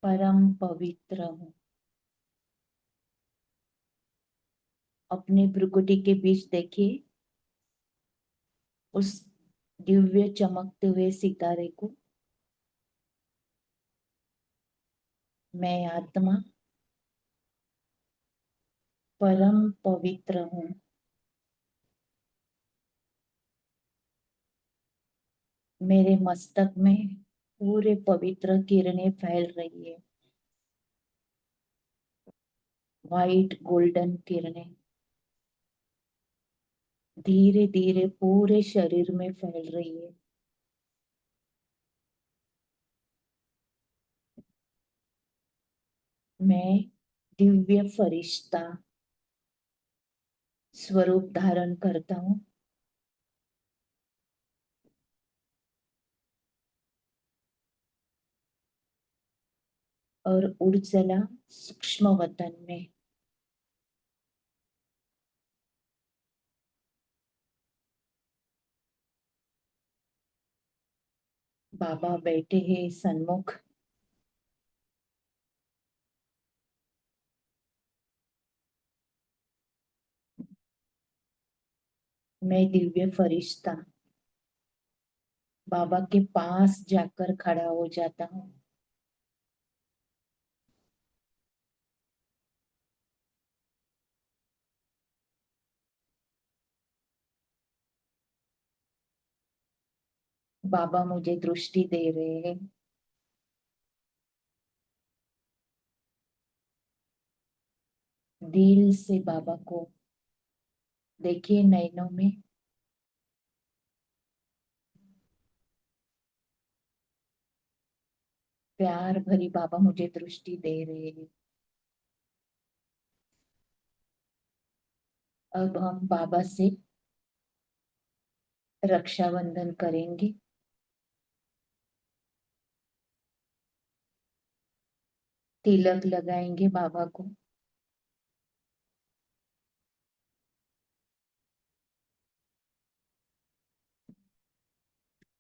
परम पवित्र हूँ। अपने भ्रुकुटी के बीच देखिए उस दिव्य चमकते हुए सितारे को। मैं आत्मा परम पवित्र हूँ। मेरे मस्तक में पूरे पवित्र किरणें फैल रही है। वाइट गोल्डन किरणें धीरे धीरे पूरे शरीर में फैल रही है। मैं दिव्य फरिश्ता स्वरूप धारण करता हूँ। और उड़ चला सूक्ष्म वतन में। बाबा बैठे हैं सन्मुख। मैं दिव्य फरिश्ता बाबा के पास जाकर खड़ा हो जाता हूँ। बाबा मुझे दृष्टि दे रहे हैं। दिल से बाबा को देखिए नैनों में। प्यार भरी बाबा मुझे दृष्टि दे रहे हैं। अब हम बाबा से रक्षाबंधन करेंगे। तिलक लगाएंगे बाबा को।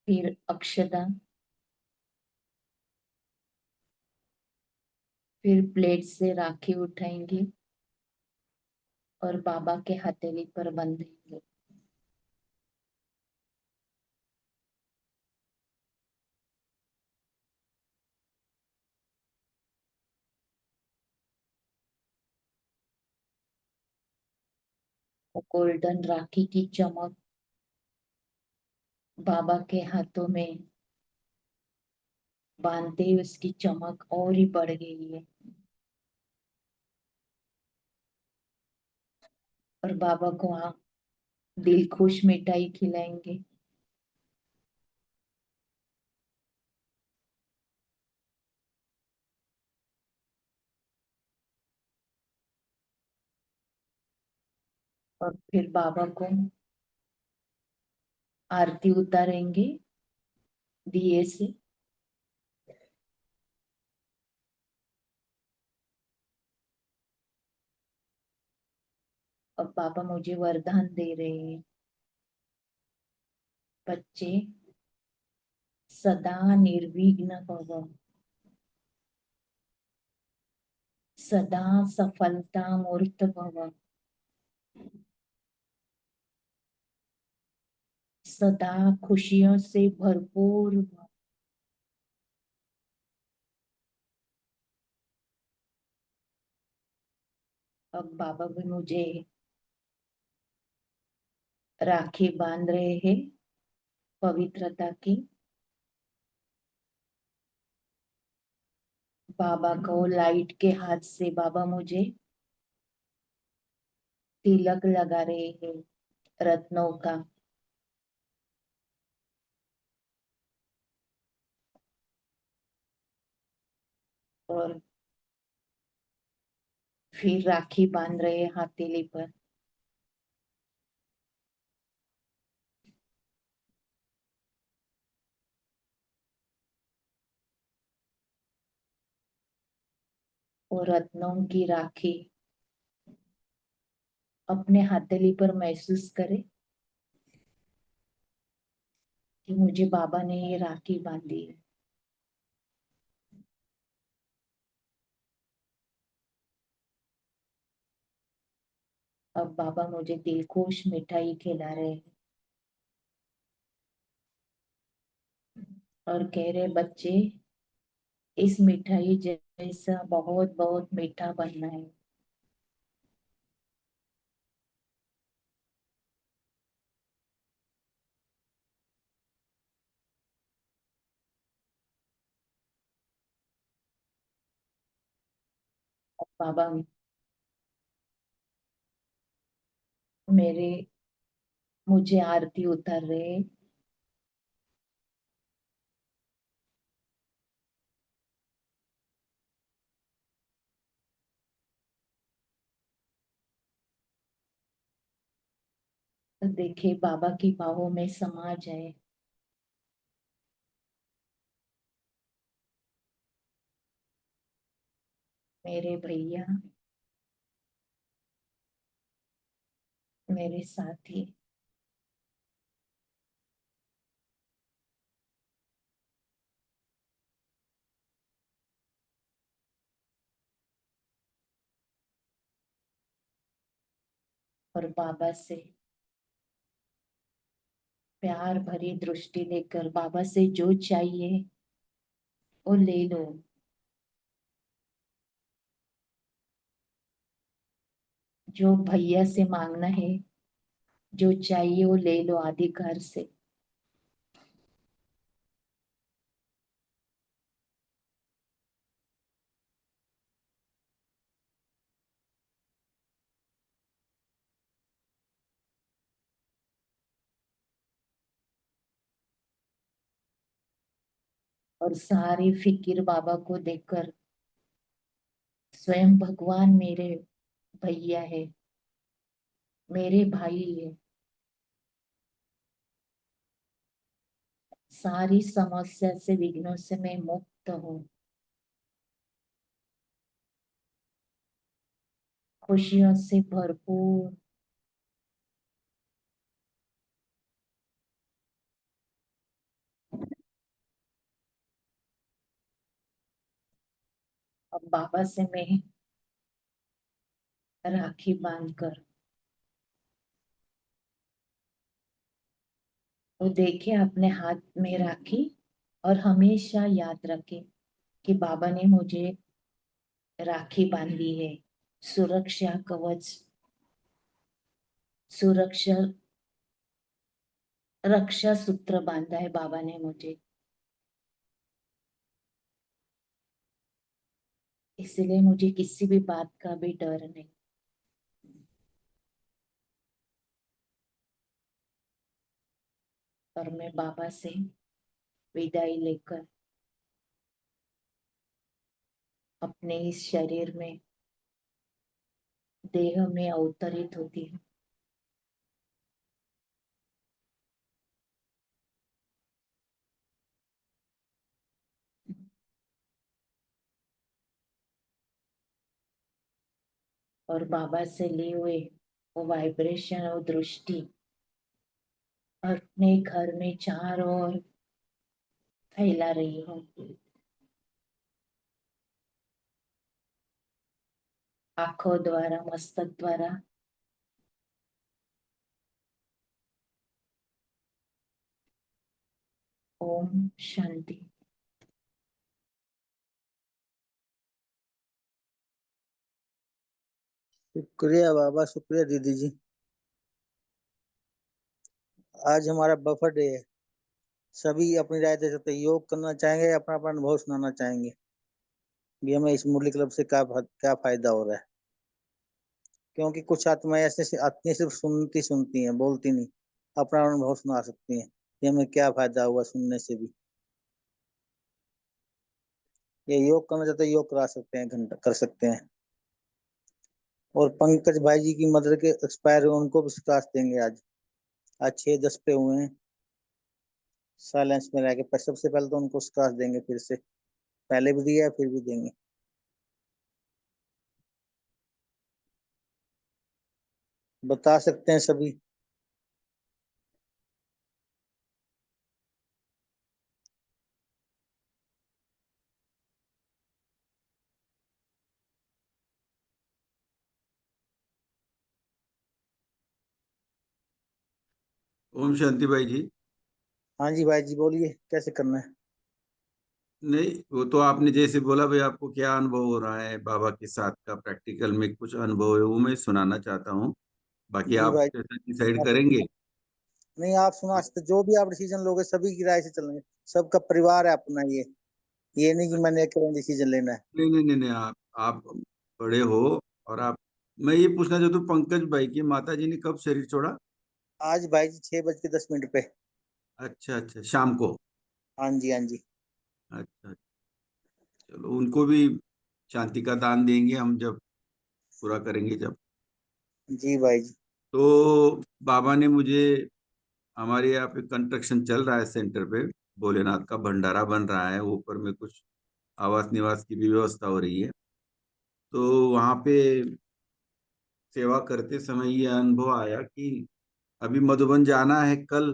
फिर अक्षता। फिर प्लेट से राखी उठाएंगे और बाबा के हथेली पर बंधेंगे। गोल्डन राखी की चमक बाबा के हाथों में बांधते ही उसकी चमक और ही बढ़ गई है। और बाबा को दिल खुश मिठाई खिलाएंगे। और फिर बाबा को आरती उतारेंगे दिए से। और बाबा मुझे वरदान दे रहे हैं। बच्चे सदा निर्विघ्न भव। सदा सफलता मूर्त भव। सदा खुशियों से भरपूर भव। अब बाबा भी मुझे राखी बांध रहे हैं पवित्रता की। बाबा को लाइट के हाथ से बाबा मुझे तिलक लगा रहे हैं रत्नों का। और फिर राखी बांध रहे हैं हथेली पर। और रत्नों की राखी अपने हथेली पर महसूस करे कि मुझे बाबा ने ये राखी बांधी है। अब बाबा मुझे दिलखुश मिठाई खिला रहे हैं और कह रहे बच्चे इस मिठाई जैसा बहुत बहुत मीठा बनना है। अब बाबा मेरे मुझे आरती उतार रहे हैं। तो देखिए बाबा की बाहों में समा जाए। मेरे भैया, मेरे साथी, और बाबा से प्यार भरी दृष्टि लेकर बाबा से जो चाहिए वो ले लो। जो भैया से मांगना है, जो चाहिए वो ले लो आदि घर से। और सारी फिक्र बाबा को देकर स्वयं भगवान मेरे भैया है, मेरे भाई है। सारी समस्या से विघ्नों से मैं मुक्त हूँ। खुशियों से भरपूर। अब बाबा से मैं राखी बांधकर वो देखे अपने हाथ में राखी, और हमेशा याद रखे कि बाबा ने मुझे राखी बांधी है। सुरक्षा कवच, सुरक्षा रक्षा सूत्र बांधा है बाबा ने मुझे। इसलिए मुझे किसी भी बात का भी डर नहीं। और मैं बाबा से विदाई लेकर अपने इस शरीर में, देह में अवतरित होती हूँ। और बाबा से लिए हुए वो वाइब्रेशन और दृष्टि अपने घर में चारों ओर फैला रही हूँ। आंखों द्वारा, मस्तक द्वारा। ओम शांति। शुक्रिया बाबा, शुक्रिया दीदी जी। आज हमारा बफर डे है। सभी अपनी राय दे सकते हैं, योग करना चाहेंगे, अपना अपना अनुभव सुनाना चाहेंगे भी हमें इस मुरली क्लब से क्या फायदा हो रहा है। क्योंकि कुछ आत्माएं ऐसे से आती हैं, सिर्फ सुनती सुनती हैं, बोलती नहीं, अपना अनुभव सुना सकती हैं कि हमें क्या फायदा हुआ सुनने से भी। ये योग करना चाहते हैं, योग करा सकते हैं, घंटा कर सकते हैं। और पंकज भाई जी की मदर के एक्सपायर हुए, उनको भी प्रकाश देंगे आज। आज 6:10 पे हुए हैं, साइलेंस में रह के, पर सबसे पहले तो उनको प्रकाश देंगे फिर से। पहले भी दिया है, फिर भी देंगे। बता सकते हैं सभी। ओम शांति भाई जी। हाँ जी भाई जी, बोलिए कैसे करना है। नहीं, वो तो आपने जैसे बोला भाई, आपको क्या अनुभव हो रहा है बाबा के साथ का, प्रैक्टिकल में कुछ अनुभव है वो मैं सुनाना चाहता हूँ। बाकी जी आप भाई, कैसा डिसाइड आप करेंगे। नहीं, आप सुना सकते, जो भी आप डिसीजन लोगे सभी की राय से चलेंगे। सबका परिवार है अपना, ये नहीं कि मैंने अकेले डिसीजन लेना है। नहीं नहीं नहीं नहीं, आप बड़े हो। और आप, मैं ये पूछना चाहता हूँ, पंकज भाई की माता जी ने कब शरीर छोड़ा। आज भाई जी 6:10 पे। अच्छा अच्छा, शाम को। हाँ जी, हाँ जी। अच्छा, चलो उनको भी शांति का दान देंगे हम जब पूरा करेंगे जब। जी भाई जी। तो बाबा ने मुझे, हमारे यहाँ पे कंस्ट्रक्शन चल रहा है सेंटर पे, भोलेनाथ का भंडारा बन रहा है, ऊपर में कुछ आवास निवास की भी व्यवस्था हो रही है। तो वहाँ पे सेवा करते समय ये अनुभव आया कि अभी मधुबन जाना है कल।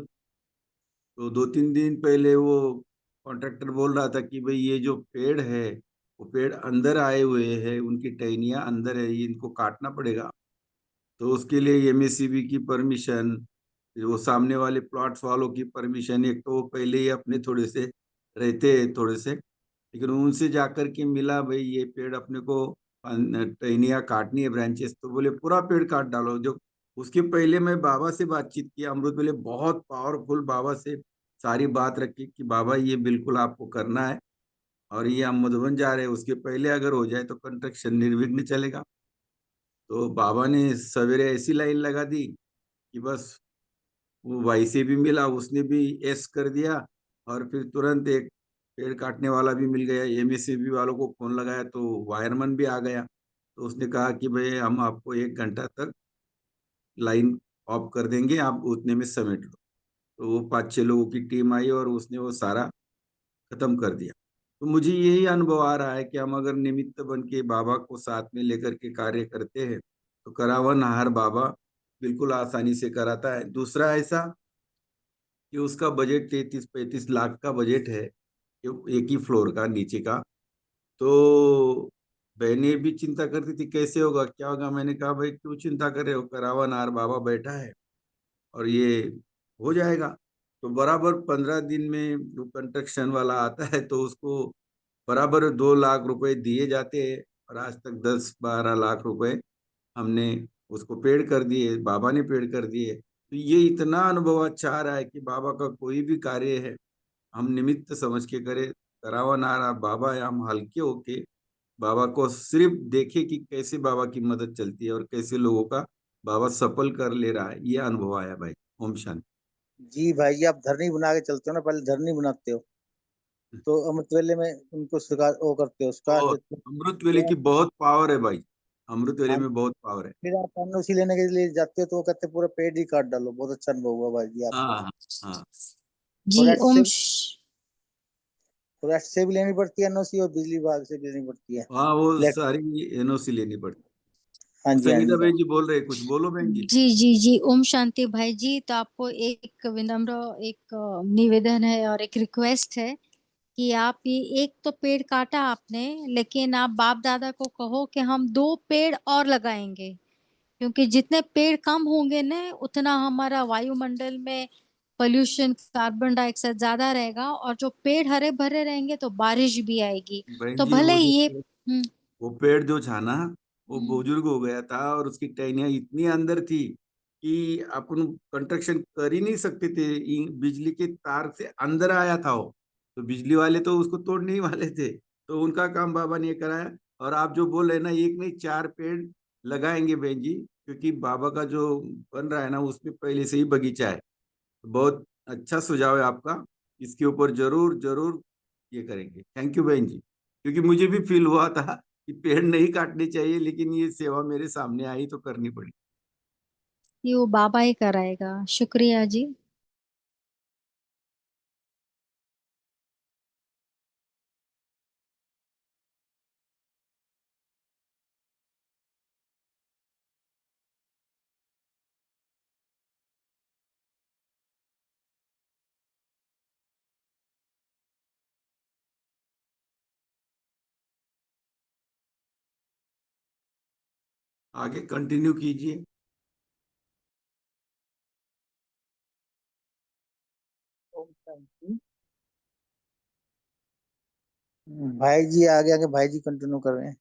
तो 2-3 दिन पहले वो कॉन्ट्रैक्टर बोल रहा था कि भाई ये जो पेड़ है, वो पेड़ अंदर आए हुए हैं, उनकी टहनियाँ अंदर है, ये इनको काटना पड़ेगा। तो उसके लिए एमएससीबी की परमिशन, फिर वो सामने वाले प्लॉट्स वालों की परमिशन, एक तो वो पहले ही अपने थोड़े से रहते हैं थोड़े से, लेकिन उनसे जाकर के मिला भाई ये पेड़ अपने को टहनियाँ काटनी है, ब्रांचेस, तो बोले पूरा पेड़ काट डालो। जो उसके पहले मैं बाबा से बातचीत किया, अमृत वेले बहुत पावरफुल बाबा से सारी बात रखी कि बाबा ये बिल्कुल आपको करना है, और ये हम मधुबन जा रहे हैं, उसके पहले अगर हो जाए तो कंस्ट्रक्शन निर्विघ्न चलेगा। तो बाबा ने सवेरे ऐसी लाइन लगा दी कि बस, वो भाई से भी मिला, उसने भी एस कर दिया, और फिर तुरंत एक पेड़ काटने वाला भी मिल गया, एमएससीबी वालों को फोन लगाया तो वायरमैन भी आ गया। तो उसने कहा कि भाई हम आपको 1 घंटा तक लाइन ऑफ कर देंगे, आप उतने में समेट लो। तो वो 5-6 लोगों की टीम आई और उसने वो सारा खत्म कर दिया। तो मुझे यही अनुभव आ रहा है कि हम अगर निमित्त बन के बाबा को साथ में लेकर के कार्य करते हैं तो करावन हार बाबा बिल्कुल आसानी से कराता है। दूसरा ऐसा कि उसका बजट 33-35 लाख का बजट है, एक ही फ्लोर का नीचे का। तो बहनें भी चिंता करती थी कैसे होगा क्या होगा, मैंने कहा भाई क्यों चिंता कर रहे हो, करावन हार बाबा बैठा है और ये हो जाएगा। तो बराबर 15 दिन में जो कंस्ट्रक्शन वाला आता है तो उसको बराबर 2 लाख रुपए दिए जाते हैं, और आज तक 10-12 लाख रुपए हमने उसको पेड कर दिए, बाबा ने पेड कर दिए। तो ये इतना अनुभव अच्छा आ रहा है कि बाबा का कोई भी कार्य है हम निमित्त समझ के करें, करावा ना रहा बाबा है, हम हल्के होके बाबा को सिर्फ देखे कि कैसे बाबा की मदद चलती है और कैसे लोगों का बाबा सफल कर ले रहा है, ये अनुभव आया भाई। ओम शांति। जी भाई जी, आप धरनी बना के चलते हो ना, पहले धरनी बनाते हो तो अमृत वेले में उनको स्वीकार वो करते हो, स्वीकार बहुत, देते हो। अमृत वेले तो की बहुत पावर है भाई, अमृत वेले हाँ, में बहुत पावर है। फिर आप एनओसी लेने के लिए जाते हो तो वो कहते हैं पूरा पेड़ ही काट डालो। बहुत अच्छा अनुभव हुआ भाई जी हाँ आपको। हाँ हाँ। जी फॉरेस्ट ओम से फॉरेस्ट से भी लेनी पड़ती है एनओसी, और बिजली विभाग से भी लेनी पड़ती है। हाँ, वो इलेक्ट सारी एनओसी लेनी पड़ती हाँ है। जी, हाँ संगीता जी। बहन जी बोल रहे हैं, कुछ बोलो बहन जी। जी जी जी ओम शांति भाई जी। तो आपको एक विनम्र एक निवेदन है और एक रिक्वेस्ट है कि आप ये एक तो पेड़ काटा आपने, लेकिन आप बाप दादा को कहो कि हम 2 पेड़ और लगाएंगे, क्योंकि जितने पेड़ कम होंगे ना उतना हमारा वायुमंडल में पोल्यूशन कार्बन डाइऑक्साइड ज्यादा रहेगा, और जो पेड़ हरे भरे रहेंगे तो बारिश भी आएगी। बहन तो जी भले वो जो ये वो पेड़ जो था ना, वो हम्म, बुजुर्ग हो गया था और उसकी टहनियाँ इतनी अंदर थी कि अपन कंस्ट्रक्शन कर ही नहीं सकते थे, बिजली के तार से अंदर आया था वो। तो बिजली वाले तो उसको तोड़ने ही वाले थे, तो उनका काम बाबा ने ये कराया। और आप जो बोल रहे हैं ना, एक नहीं 4 पेड़ लगाएंगे बहन जी, क्योंकि बाबा का जो बन रहा है ना उसमें पहले से ही बगीचा है। बहुत अच्छा सुझाव है आपका, इसके ऊपर जरूर जरूर ये करेंगे। थैंक यू बहन जी, क्योंकि मुझे भी फील हुआ था कि पेड़ नहीं काटने चाहिए, लेकिन ये सेवा मेरे सामने आई तो करनी पड़ी। ये वो बाबा ही कराएगा। शुक्रिया जी। आगे कंटिन्यू कीजिए। शांति। भाई जी आगे आगे भाई जी कंटिन्यू कर रहे हैं।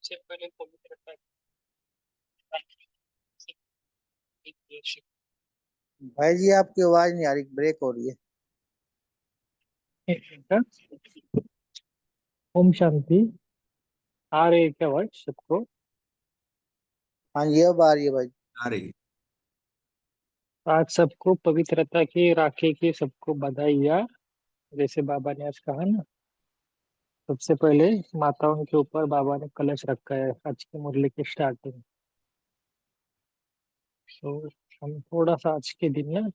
सबसे पहले पवित्रता भाई जी आपकी आवाज नहीं आ रही, ब्रेक हो रही है। एक मिनट। ओम शांति। आ रही है क्या आवाज सबको? हाँ ये अब आ रही है भाई। आ रही है। आज सबको पवित्रता की राखी की सबको बधाइयाँ। जैसे बाबा ने आज कहा ना, सबसे पहले माताओं के ऊपर बाबा ने कलश रखा है आज की मुरली की स्टार्टिंग। तो हम थोड़ा सा आज के दिन ना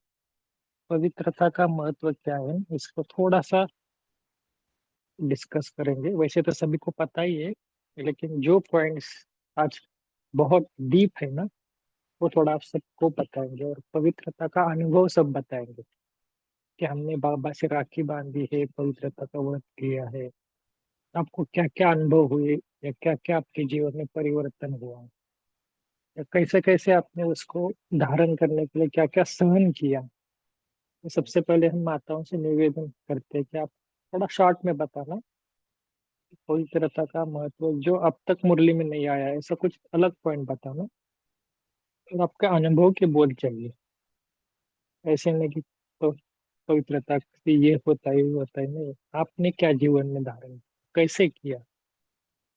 पवित्रता का महत्व क्या है इसको थोड़ा सा डिस्कस करेंगे। वैसे तो सभी को पता ही है, लेकिन जो पॉइंट्स आज बहुत डीप है ना, वो थोड़ा आप सबको बताएंगे और पवित्रता का अनुभव सब बताएंगे कि हमने बाबा से राखी बांधी है, पवित्रता का व्रत किया है, आपको क्या क्या अनुभव हुए या क्या क्या आपके जीवन में परिवर्तन हुआ, या कैसे कैसे आपने उसको धारण करने के लिए क्या क्या सहन किया। तो सबसे पहले हम माताओं से निवेदन करते हैं कि आप थोड़ा शॉर्ट में बताना पवित्रता का महत्व, जो अब तक मुरली में नहीं आया है ऐसा कुछ अलग पॉइंट बताना, और आपका अनुभव के बोध चाहिए। ऐसे नहीं कि तो पवित्रता से ये होता है ये होता है, नहीं, आपने क्या जीवन में धारण किया, कैसे किया,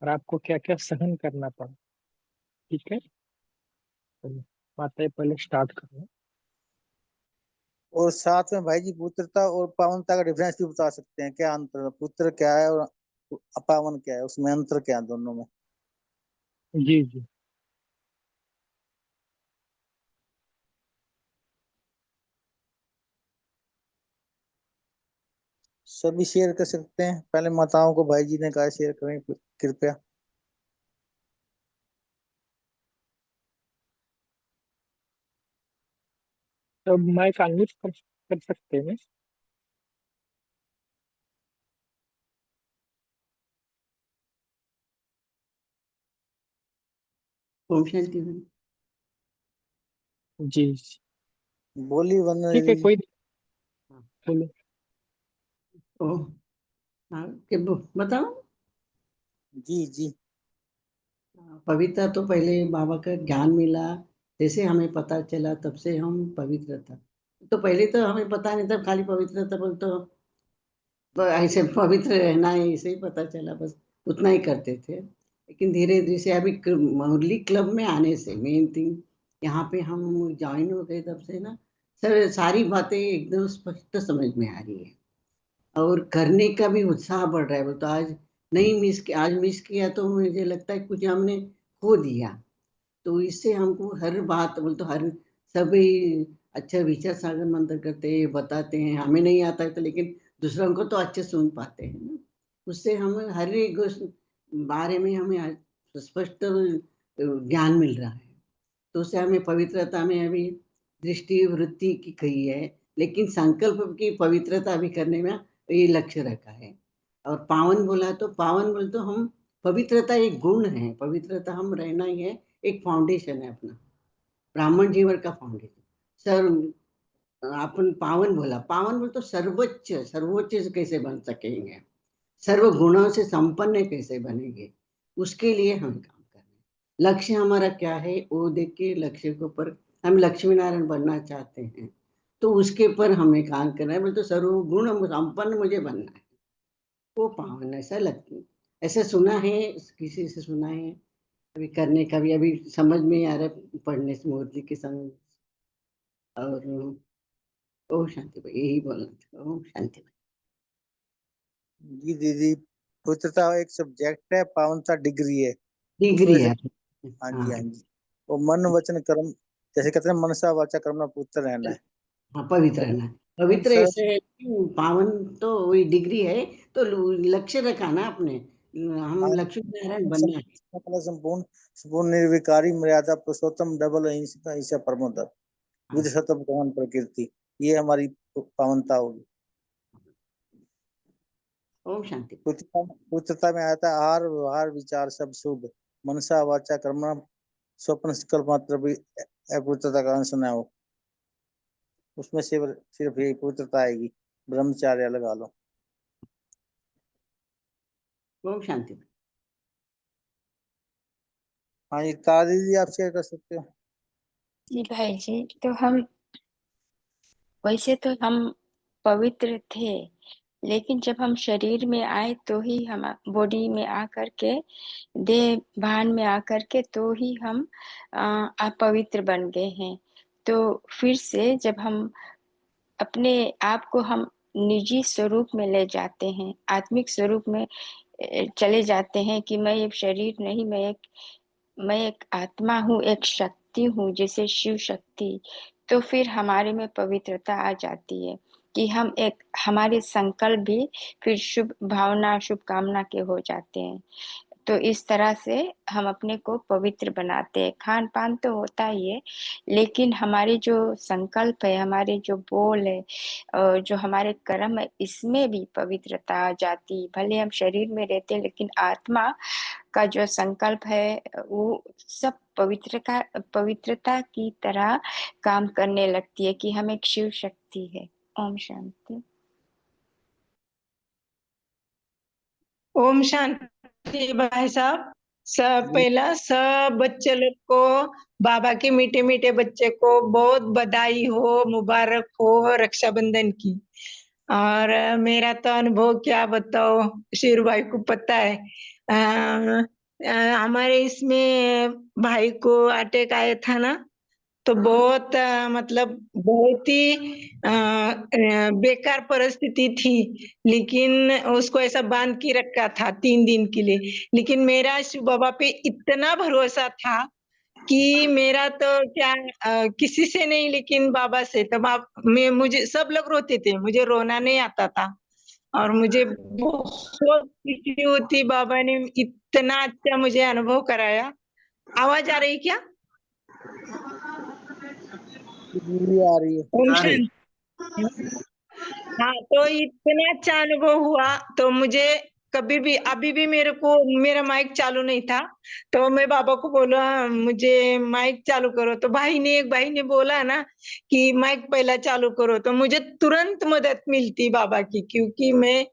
और आपको क्या क्या सहन करना पड़ा। ठीक है, तो माता पहले स्टार्ट करना। और साथ में भाई जी पुत्रता और पावनता का डिफरेंस भी बता सकते हैं, क्या अंतर है, पुत्र क्या है और अपावन क्या है, उसमें अंतर क्या है दोनों में। जी जी। सभी शेयर कर सकते हैं, पहले माताओं को भाई जी ने कहा शेयर करें कृपया। तो माइक अनम्यूट कर सकते हैं। ओम शांति बहन। जी जी। बोली वंदना ठीक है, दीदी। कोई हाँ, बोलो। ओ हाँ, बताओ। जी जी। पवित्र तो पहले बाबा का ज्ञान मिला, जैसे हमें पता चला तब से हम पवित्र था। तो पहले तो हमें पता नहीं था, खाली पवित्रता बोल तो ऐसे पवित्र रहना है ऐसे ही पता चला, बस उतना ही करते थे। लेकिन धीरे धीरे से अभी मुरली क्लब में आने से मेन थिंग, यहाँ पे हम ज्वाइन हो गए तब से ना, सर सारी बातें एकदम स्पष्ट समझ में आ रही है और करने का भी उत्साह बढ़ रहा है। वो तो आज नहीं मिस किया, आज मिस किया तो मुझे लगता है कुछ हमने खो दिया। तो इससे हमको हर बात बोल तो हर सभी अच्छा विचार सागर मंत्र करते हैं, बताते हैं, हमें नहीं आता है तो, लेकिन दूसरों को तो अच्छे सुन पाते हैं ना। उससे हमें हर एक बारे में हमें आज स्पष्ट ज्ञान मिल रहा है। तो उससे हमें पवित्रता में अभी दृष्टि वृत्ति की कही है, लेकिन संकल्प की पवित्रता भी करने में ये लक्ष्य रखा है। और पावन बोला तो पावन बोल तो हम पवित्रता एक गुण है, पवित्रता हम रहना ही है, एक फाउंडेशन है अपना, ब्राह्मण जीवन का फाउंडेशन। सर अपन पावन बोल तो सर्वोच्च सर्वोच्च से कैसे बन सकेंगे, सर्व गुणों से संपन्न कैसे बनेंगे, उसके लिए हम काम कर रहे हैं। लक्ष्य हमारा क्या है वो देख के लक्ष्य के ऊपर हम लक्ष्मी नारायण बनना चाहते हैं, तो उसके ऊपर हमें काम करना है। बोले तो सर्व गुण संपन्न मुझे बनना है, वो पावन ऐसा लगता है। ऐसे सुना है, किसी से सुना है, अभी करने का भी अभी समझ में आ रहा है, पढ़ने से मूर्ति की समझ। और ओम शांति भाई, यही बोलना था। ओम शांति भाई। जी दीदी, पुत्रता एक सब्जेक्ट है, पावनता डिग्री है। उसमें डिग्री से है। हाँ जी हाँ हाँ जी। वो मन वचन कर्म, जैसे कहते हैं मनसा वाचा कर्मणा पुत्र रहना है। हाँ, पवित्र रहना है। पवित्र सर ऐसे है कि पावन तो वही डिग्री है, तो लक्ष्य रखा ना अपने, हम लक्ष्मी नारायण बनना है। संपूर्ण संपूर्ण निर्विकारी मर्यादा पुरुषोत्तम डबल अहिंसा अहिंसा परमो धर्म हाँ, विधि सतम गहन प्रकृति, ये हमारी पावनता होगी। ओम शांति। पुत्रता में आता है आहार व्यवहार विचार सब शुद्ध, मनसा वाचा कर्मणा स्वप्न संकल्प मात्र भी अपवित्रता का अंश न हो। उसमें सिर्फ यही पवित्रता आएगी। ब्रह्मचार्य लगा लो। ओम शांति। हाँ जी, तारा दीदी आप शेयर कर सकते हो। जी भाई जी, तो हम वैसे तो हम पवित्र थे, लेकिन जब हम शरीर में आए तो ही हम बॉडी में आकर के, देह भान में आकर के तो ही हम अपवित्र बन गए हैं। तो फिर से जब हम अपने आप को हम निजी स्वरूप में ले जाते हैं, आत्मिक स्वरूप में चले जाते हैं कि मैं एक शरीर नहीं, मैं एक आत्मा हूँ, एक शक्ति हूँ, जैसे शिव शक्ति। तो फिर हमारे में पवित्रता आ जाती है कि हम एक, हमारे संकल्प भी फिर शुभ भावना, शुभ कामना के हो जाते हैं। तो इस तरह से हम अपने को पवित्र बनाते हैं। खान पान तो होता ही है, लेकिन हमारे जो संकल्प है, हमारे जो बोल है और जो हमारे कर्म है, इसमें भी पवित्रता आ जाती है। भले हम शरीर में रहते हैं, लेकिन आत्मा का जो संकल्प है वो सब पवित्रता की तरह काम करने लगती है कि हम एक शिव शक्ति है। ओम शांति। ओम शांति भाई साहब। सब पहला सब बच्चे लोग को, बाबा के मीठे मीठे बच्चे को बहुत बधाई हो, मुबारक हो रक्षाबंधन की। और मेरा तो अनुभव क्या बताओ, शेरू भाई को पता है। हमारे इसमें भाई को अटैक आया था ना, तो बहुत मतलब बहुत ही बेकार परिस्थिति थी, लेकिन उसको ऐसा बांध के रखा था 3 दिन के लिए। लेकिन मेरा शिव बाबा पे इतना भरोसा था कि मेरा तो क्या किसी से नहीं, लेकिन बाबा से। तो मुझे सब लोग रोते थे, मुझे रोना नहीं आता था और मुझे बहुत खुशी होती। बाबा ने इतना अच्छा मुझे अनुभव कराया। आवाज आ रही क्या? दीदी आ रही है। ओम अरे शांति। हाँ, तो इतना अच्छा अनुभव हुआ। तो मुझे कभी भी, अभी भी मेरे को, मेरा माइक चालू नहीं था, तो मैं बाबा को बोला मुझे माइक चालू करो। तो एक भाई ने बोला ना कि माइक पहला चालू करो, तो मुझे तुरंत मदद मिलती बाबा की, क्योंकि मैं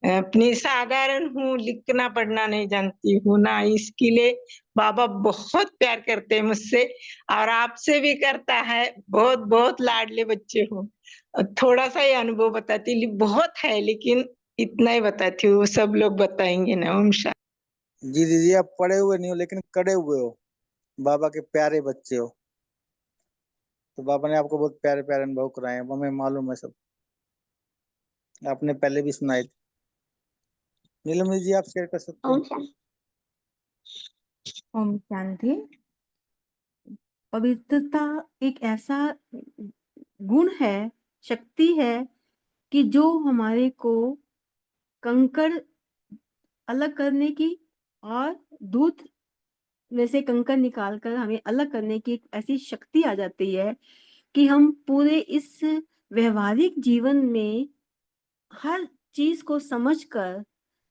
अपनी साधारण हूँ, लिखना पढ़ना नहीं जानती हूँ ना, इसके लिए बाबा बहुत प्यार करते हैं मुझसे, और आपसे भी करता है। बहुत बहुत लाडले बच्चे हो। थोड़ा सा ही अनुभव बताती, बहुत है लेकिन इतना ही बताती हूँ, सब लोग बताएंगे ना। ओम शांति। जी दीदी, आप पढ़े हुए नहीं हो लेकिन कड़े हुए हो, बाबा के प्यारे बच्चे हो। तो बाबा ने आपको बहुत प्यारे प्यारे अनुभव कराए हैं, हमें मालूम है सब, आपने पहले भी सुनाए थे। नीलम जी आप शेयर कर सकते हो। ओम शांति। ओम शांति। पवित्रता एक ऐसा गुण है, शक्ति है कि जो हमारे को कंकड़ अलग करने की और दूध में से कंकड़ निकालकर हमें अलग करने की एक ऐसी शक्ति आ जाती है कि हम पूरे इस व्यवहारिक जीवन में हर चीज को समझकर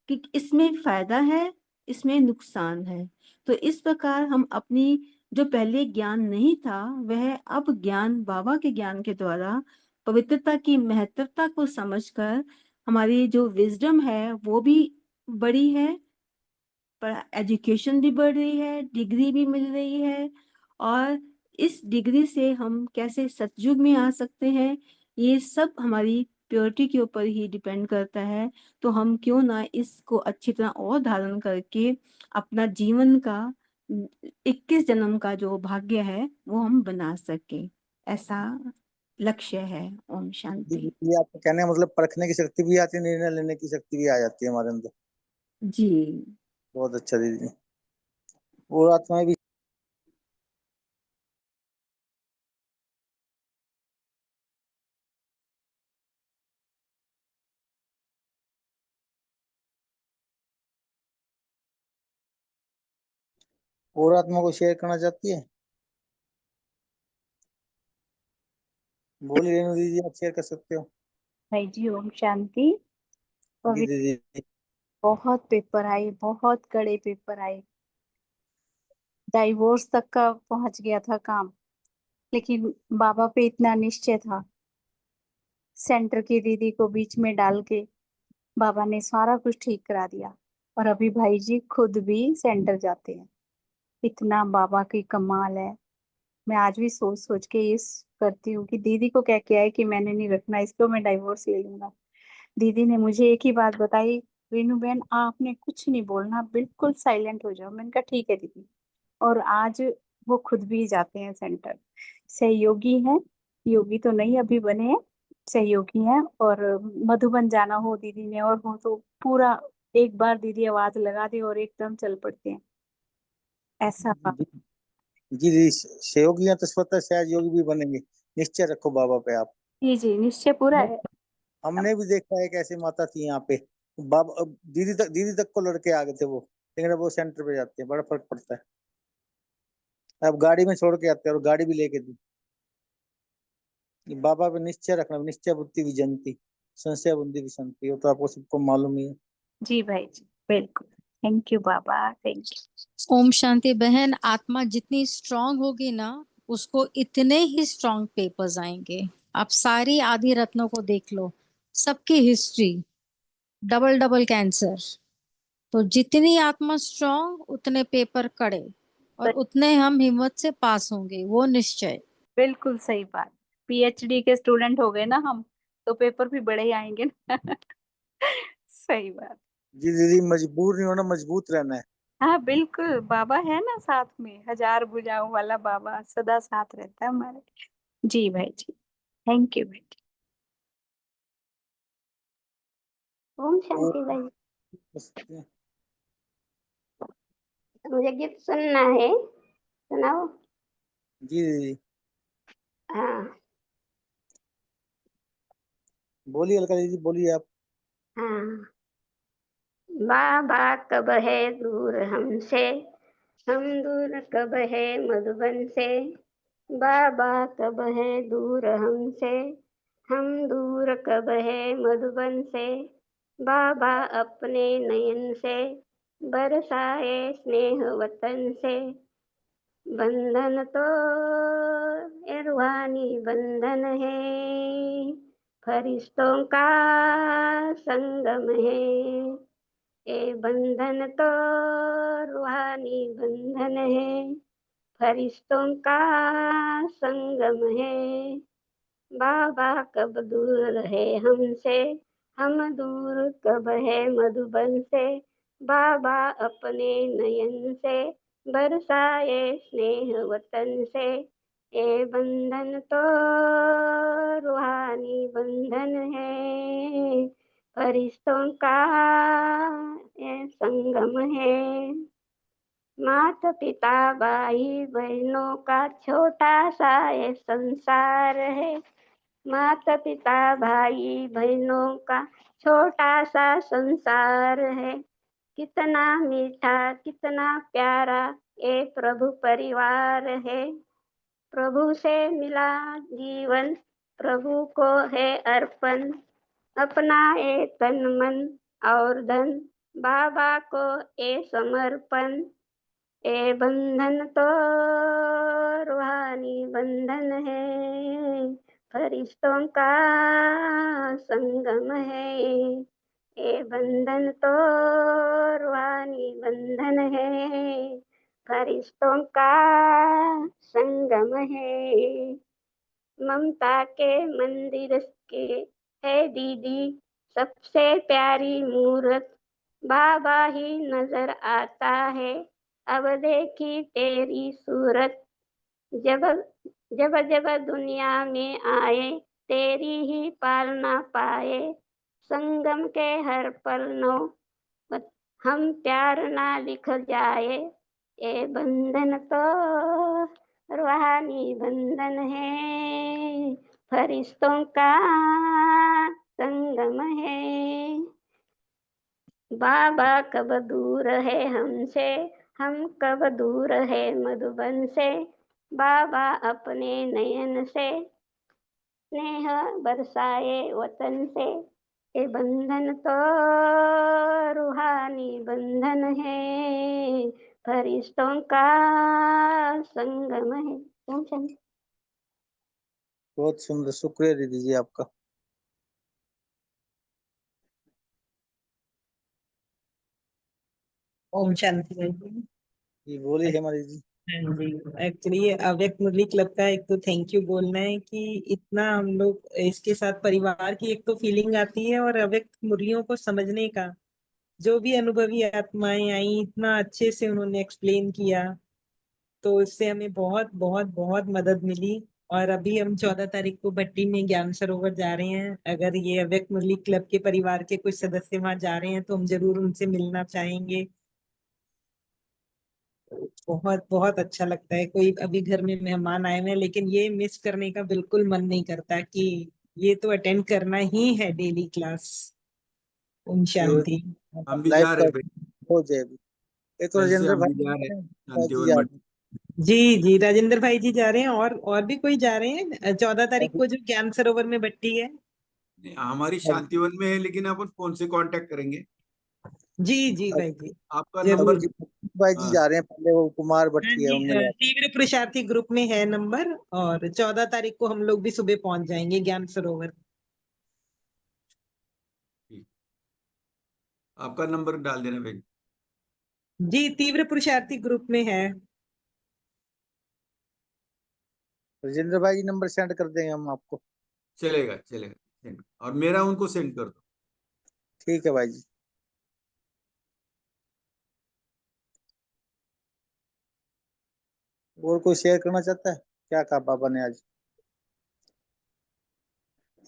कि इसमें फायदा है, इसमें नुकसान है। तो इस प्रकार हम अपनी जो पहले ज्ञान नहीं था, वह अब ज्ञान बाबा के ज्ञान के द्वारा पवित्रता की महत्वता को समझकर हमारी जो विजडम है वो भी बड़ी है, पर एजुकेशन भी बढ़ रही है, डिग्री भी मिल रही है। और इस डिग्री से हम कैसे सतयुग में आ सकते हैं, ये सब हमारी प्योरिटी के ऊपर ही डिपेंड करता है। तो हम क्यों ना इसको अच्छी तरह और धारण करके अपना जीवन का 21 जन्म का जो भाग्य है वो हम बना सके, ऐसा लक्ष्य है। ओम शांति। ये आपका कहने का मतलब परखने की शक्ति भी आती है, निर्णय लेने की शक्ति भी आ जाती है हमारे अंदर। जी। बहुत अच्छा दीदी। और आत्माएं भी। और आत्मा को शेयर करना चाहती है? बोलिए रेणु दीदी, आप शेयर कर सकते हो। भाई जी ओम शांति। जी पवित्र दीदी। बहुत पेपर आए, बहुत कड़े पेपर आए, डाइवोर्स तक का पहुंच गया था काम, लेकिन बाबा पे इतना निश्चय था, सेंटर की दीदी को बीच में डाल के बाबा ने सारा कुछ ठीक करा दिया। और अभी भाई जी खुद भी सेंटर जाते हैं। इतना बाबा की कमाल है। मैं आज भी सोच सोच के ये करती हूँ कि दीदी को क्या किया है कि मैंने नहीं रखना इसको, मैं डाइवोर्स ले लूंगा। दीदी ने मुझे एक ही बात बताई, रीनू बहन आपने कुछ नहीं बोलना, बिल्कुल साइलेंट हो जाओ। मैंने कहा ठीक है दीदी। और आज वो खुद भी जाते हैं सेंटर। सहयोगी हैं, योगी तो नहीं अभी बने हैं, सहयोगी हैं। और मधुबन जाना हो दीदी ने और हो तो पूरा एक बार दीदी आवाज लगा दे और एकदम चल पड़ते हैं। ऐसा बात। जी जी जी, सहयोगी हैं तो स्वतः सहज योगी भी बनेंगे। निश्चय रखो बाबा पे आप। जी जी, निश्चय पूरा है। हमने भी देखा है, एक ऐसी माता थी यहाँ पे, बाबा दीदी तक को लड़के आ गए थे वो, लेकिन अब वो सेंटर पे जाते हैं, बड़ा फर्क पड़ता है। अब गाड़ी में छोड़ के आते हैं और गाड़ी भी लेके दी। बाबा पे निश्चय रखना, निश्चय बुद्धि विजयंती, संशय बुद्धि विसंति, वो तो आपको सबको मालूम ही है। जी भाई जी, बिल्कुल। थैंक यू बाबा, थैंक यू। ओम शांति बहन, आत्मा जितनी स्ट्रांग होगी ना, उसको इतने ही स्ट्रांग पेपर्स आएंगे। आप सारी आदि रत्नों को देख लो, सबकी हिस्ट्री, डबल डबल कैंसर। तो जितनी आत्मा स्ट्रांग उतने पेपर कड़े, और उतने हम हिम्मत से पास होंगे, वो निश्चय। बिल्कुल सही बात। पीएचडी के स्टूडेंट हो गए ना हम, तो पेपर भी बड़े ही आएंगे ना। सही बात। जी दीदी, मजबूर नहीं होना, मजबूत रहना है। हाँ बिल्कुल, बाबा है ना साथ में, हजार भुजाओं वाला बाबा सदा साथ रहता है हमारे। जी भाई जी, थैंक यू भाई जी। ओम शांति भाई, मुझे गीत सुनना है, सुनाओ। जी दीदी, हाँ बोलिए अलका दीदी, बोलिए आप। हाँ। बाबा कब है दूर हमसे, हम दूर कब है मधुबन से। बाबा कब है दूर हमसे, हम दूर कब है मधुबन से। बाबा अपने नयन से बरसाए स्नेह वतन से। बंधन तो ये रूहानी बंधन है, फरिश्तों का संगम है। ये बंधन तो रूहानी बंधन है, फरिश्तों का संगम है। बाबा कब दूर है हमसे, हम दूर कब है मधुबन से। बाबा अपने नयन से बरसाए स्नेह वतन से। ये बंधन तो रूहानी बंधन है, फरिश्तों का ये संगम है। माता पिता भाई बहनों का छोटा सा ये संसार है। माता पिता भाई बहनों का छोटा सा संसार है। कितना मीठा कितना प्यारा ये प्रभु परिवार है। प्रभु से मिला जीवन प्रभु को है अर्पण। अपना ये तन मन और धन बाबा को ये समर्पण। ये बंधन तो रूहानी बंधन है, फरिश्तों का संगम है। ये बंधन तो रूहानी बंधन है, फरिश्तों का संगम है। ममता के मंदिर के है दीदी सबसे प्यारी मूरत। बाबा ही नजर आता है अब देखी तेरी सूरत। जब जब जब दुनिया में आए तेरी ही पालना पाए। संगम के हर पल नो हम प्यार ना लिख जाए। ये बंधन तो रूहानी बंधन है, फरिश्तों का संगम है। बाबा कब दूर है हमसे, हम कब दूर है मधुबन से। बाबा अपने नयन से स्नेह बरसाए वतन से। ये बंधन तो रूहानी बंधन है, फरिश्तों का संगम है। ओम शांति। बहुत सुंदर, शुक्रिया दीदी जी आपका। ओम शांति भाई जी। जी बोलिए हेमाली जी। हाँ जी, एक्चुअली ये अव्यक्त मुरली क्लब का एक तो थैंक यू बोलना है कि इतना हम लोग इसके साथ परिवार की एक तो फीलिंग आती है, और अव्यक्त मुरलियों को समझने का जो भी अनुभवी आत्माएं आई इतना अच्छे से उन्होंने एक्सप्लेन किया, तो इससे हमें बहुत बहुत बहुत मदद मिली। और अभी हम 14 तारीख को भट्टी में ज्ञान सरोवर जा रहे हैं। अगर ये अव्यक्त मुरली क्लब के परिवार के कुछ सदस्य वहां जा रहे हैं तो हम जरूर उनसे मिलना चाहेंगे। बहुत बहुत अच्छा लगता है, कोई अभी घर में मेहमान आए हुए हैं लेकिन ये मिस करने का बिल्कुल मन नहीं करता कि ये तो अटेंड करना ही है डेली क्लास। ओम शांति। हम भी लाइफ जा का रहे भाई, हो जाए अभी। एक तो कल से राजेंद्र हम भी भाई जा रहे हैं जी शांतिवन आप। मठ। जी जी, राजेंद्र भाई जी जा रहे हैं, और भी कोई जा रहे हैं 14 तारीख को जो ज्ञान सरोवर में भट्टी है। हमारी शांतिवन में है, लेकिन अपन फोन से कांटेक्ट करेंगे। जी जी भाई जी, आपका जरूर। नंबर। भाई जी हाँ जा रहे हैं, पहले वो कुमार हाँ भट्टी है जी, उनमें जा तीव्र पुरुषार्थी ग्रुप में है नंबर, और 14 तारीख को हम लोग भी सुबह पहुंच जाएंगे ज्ञान सरोवर। आपका नंबर डाल देना भाई। जी, तीव्र पुरुषार्थी ग्रुप में है। राजेंद्र भाई जी नंबर सेंड कर देंगे हम आपको। चलेगा चलेगा, सेंड, और मेरा उनको सेंड कर दो। ठीक है भाई जी। और कोई शेयर करना चाहता है? क्या कहा पापा ने आज?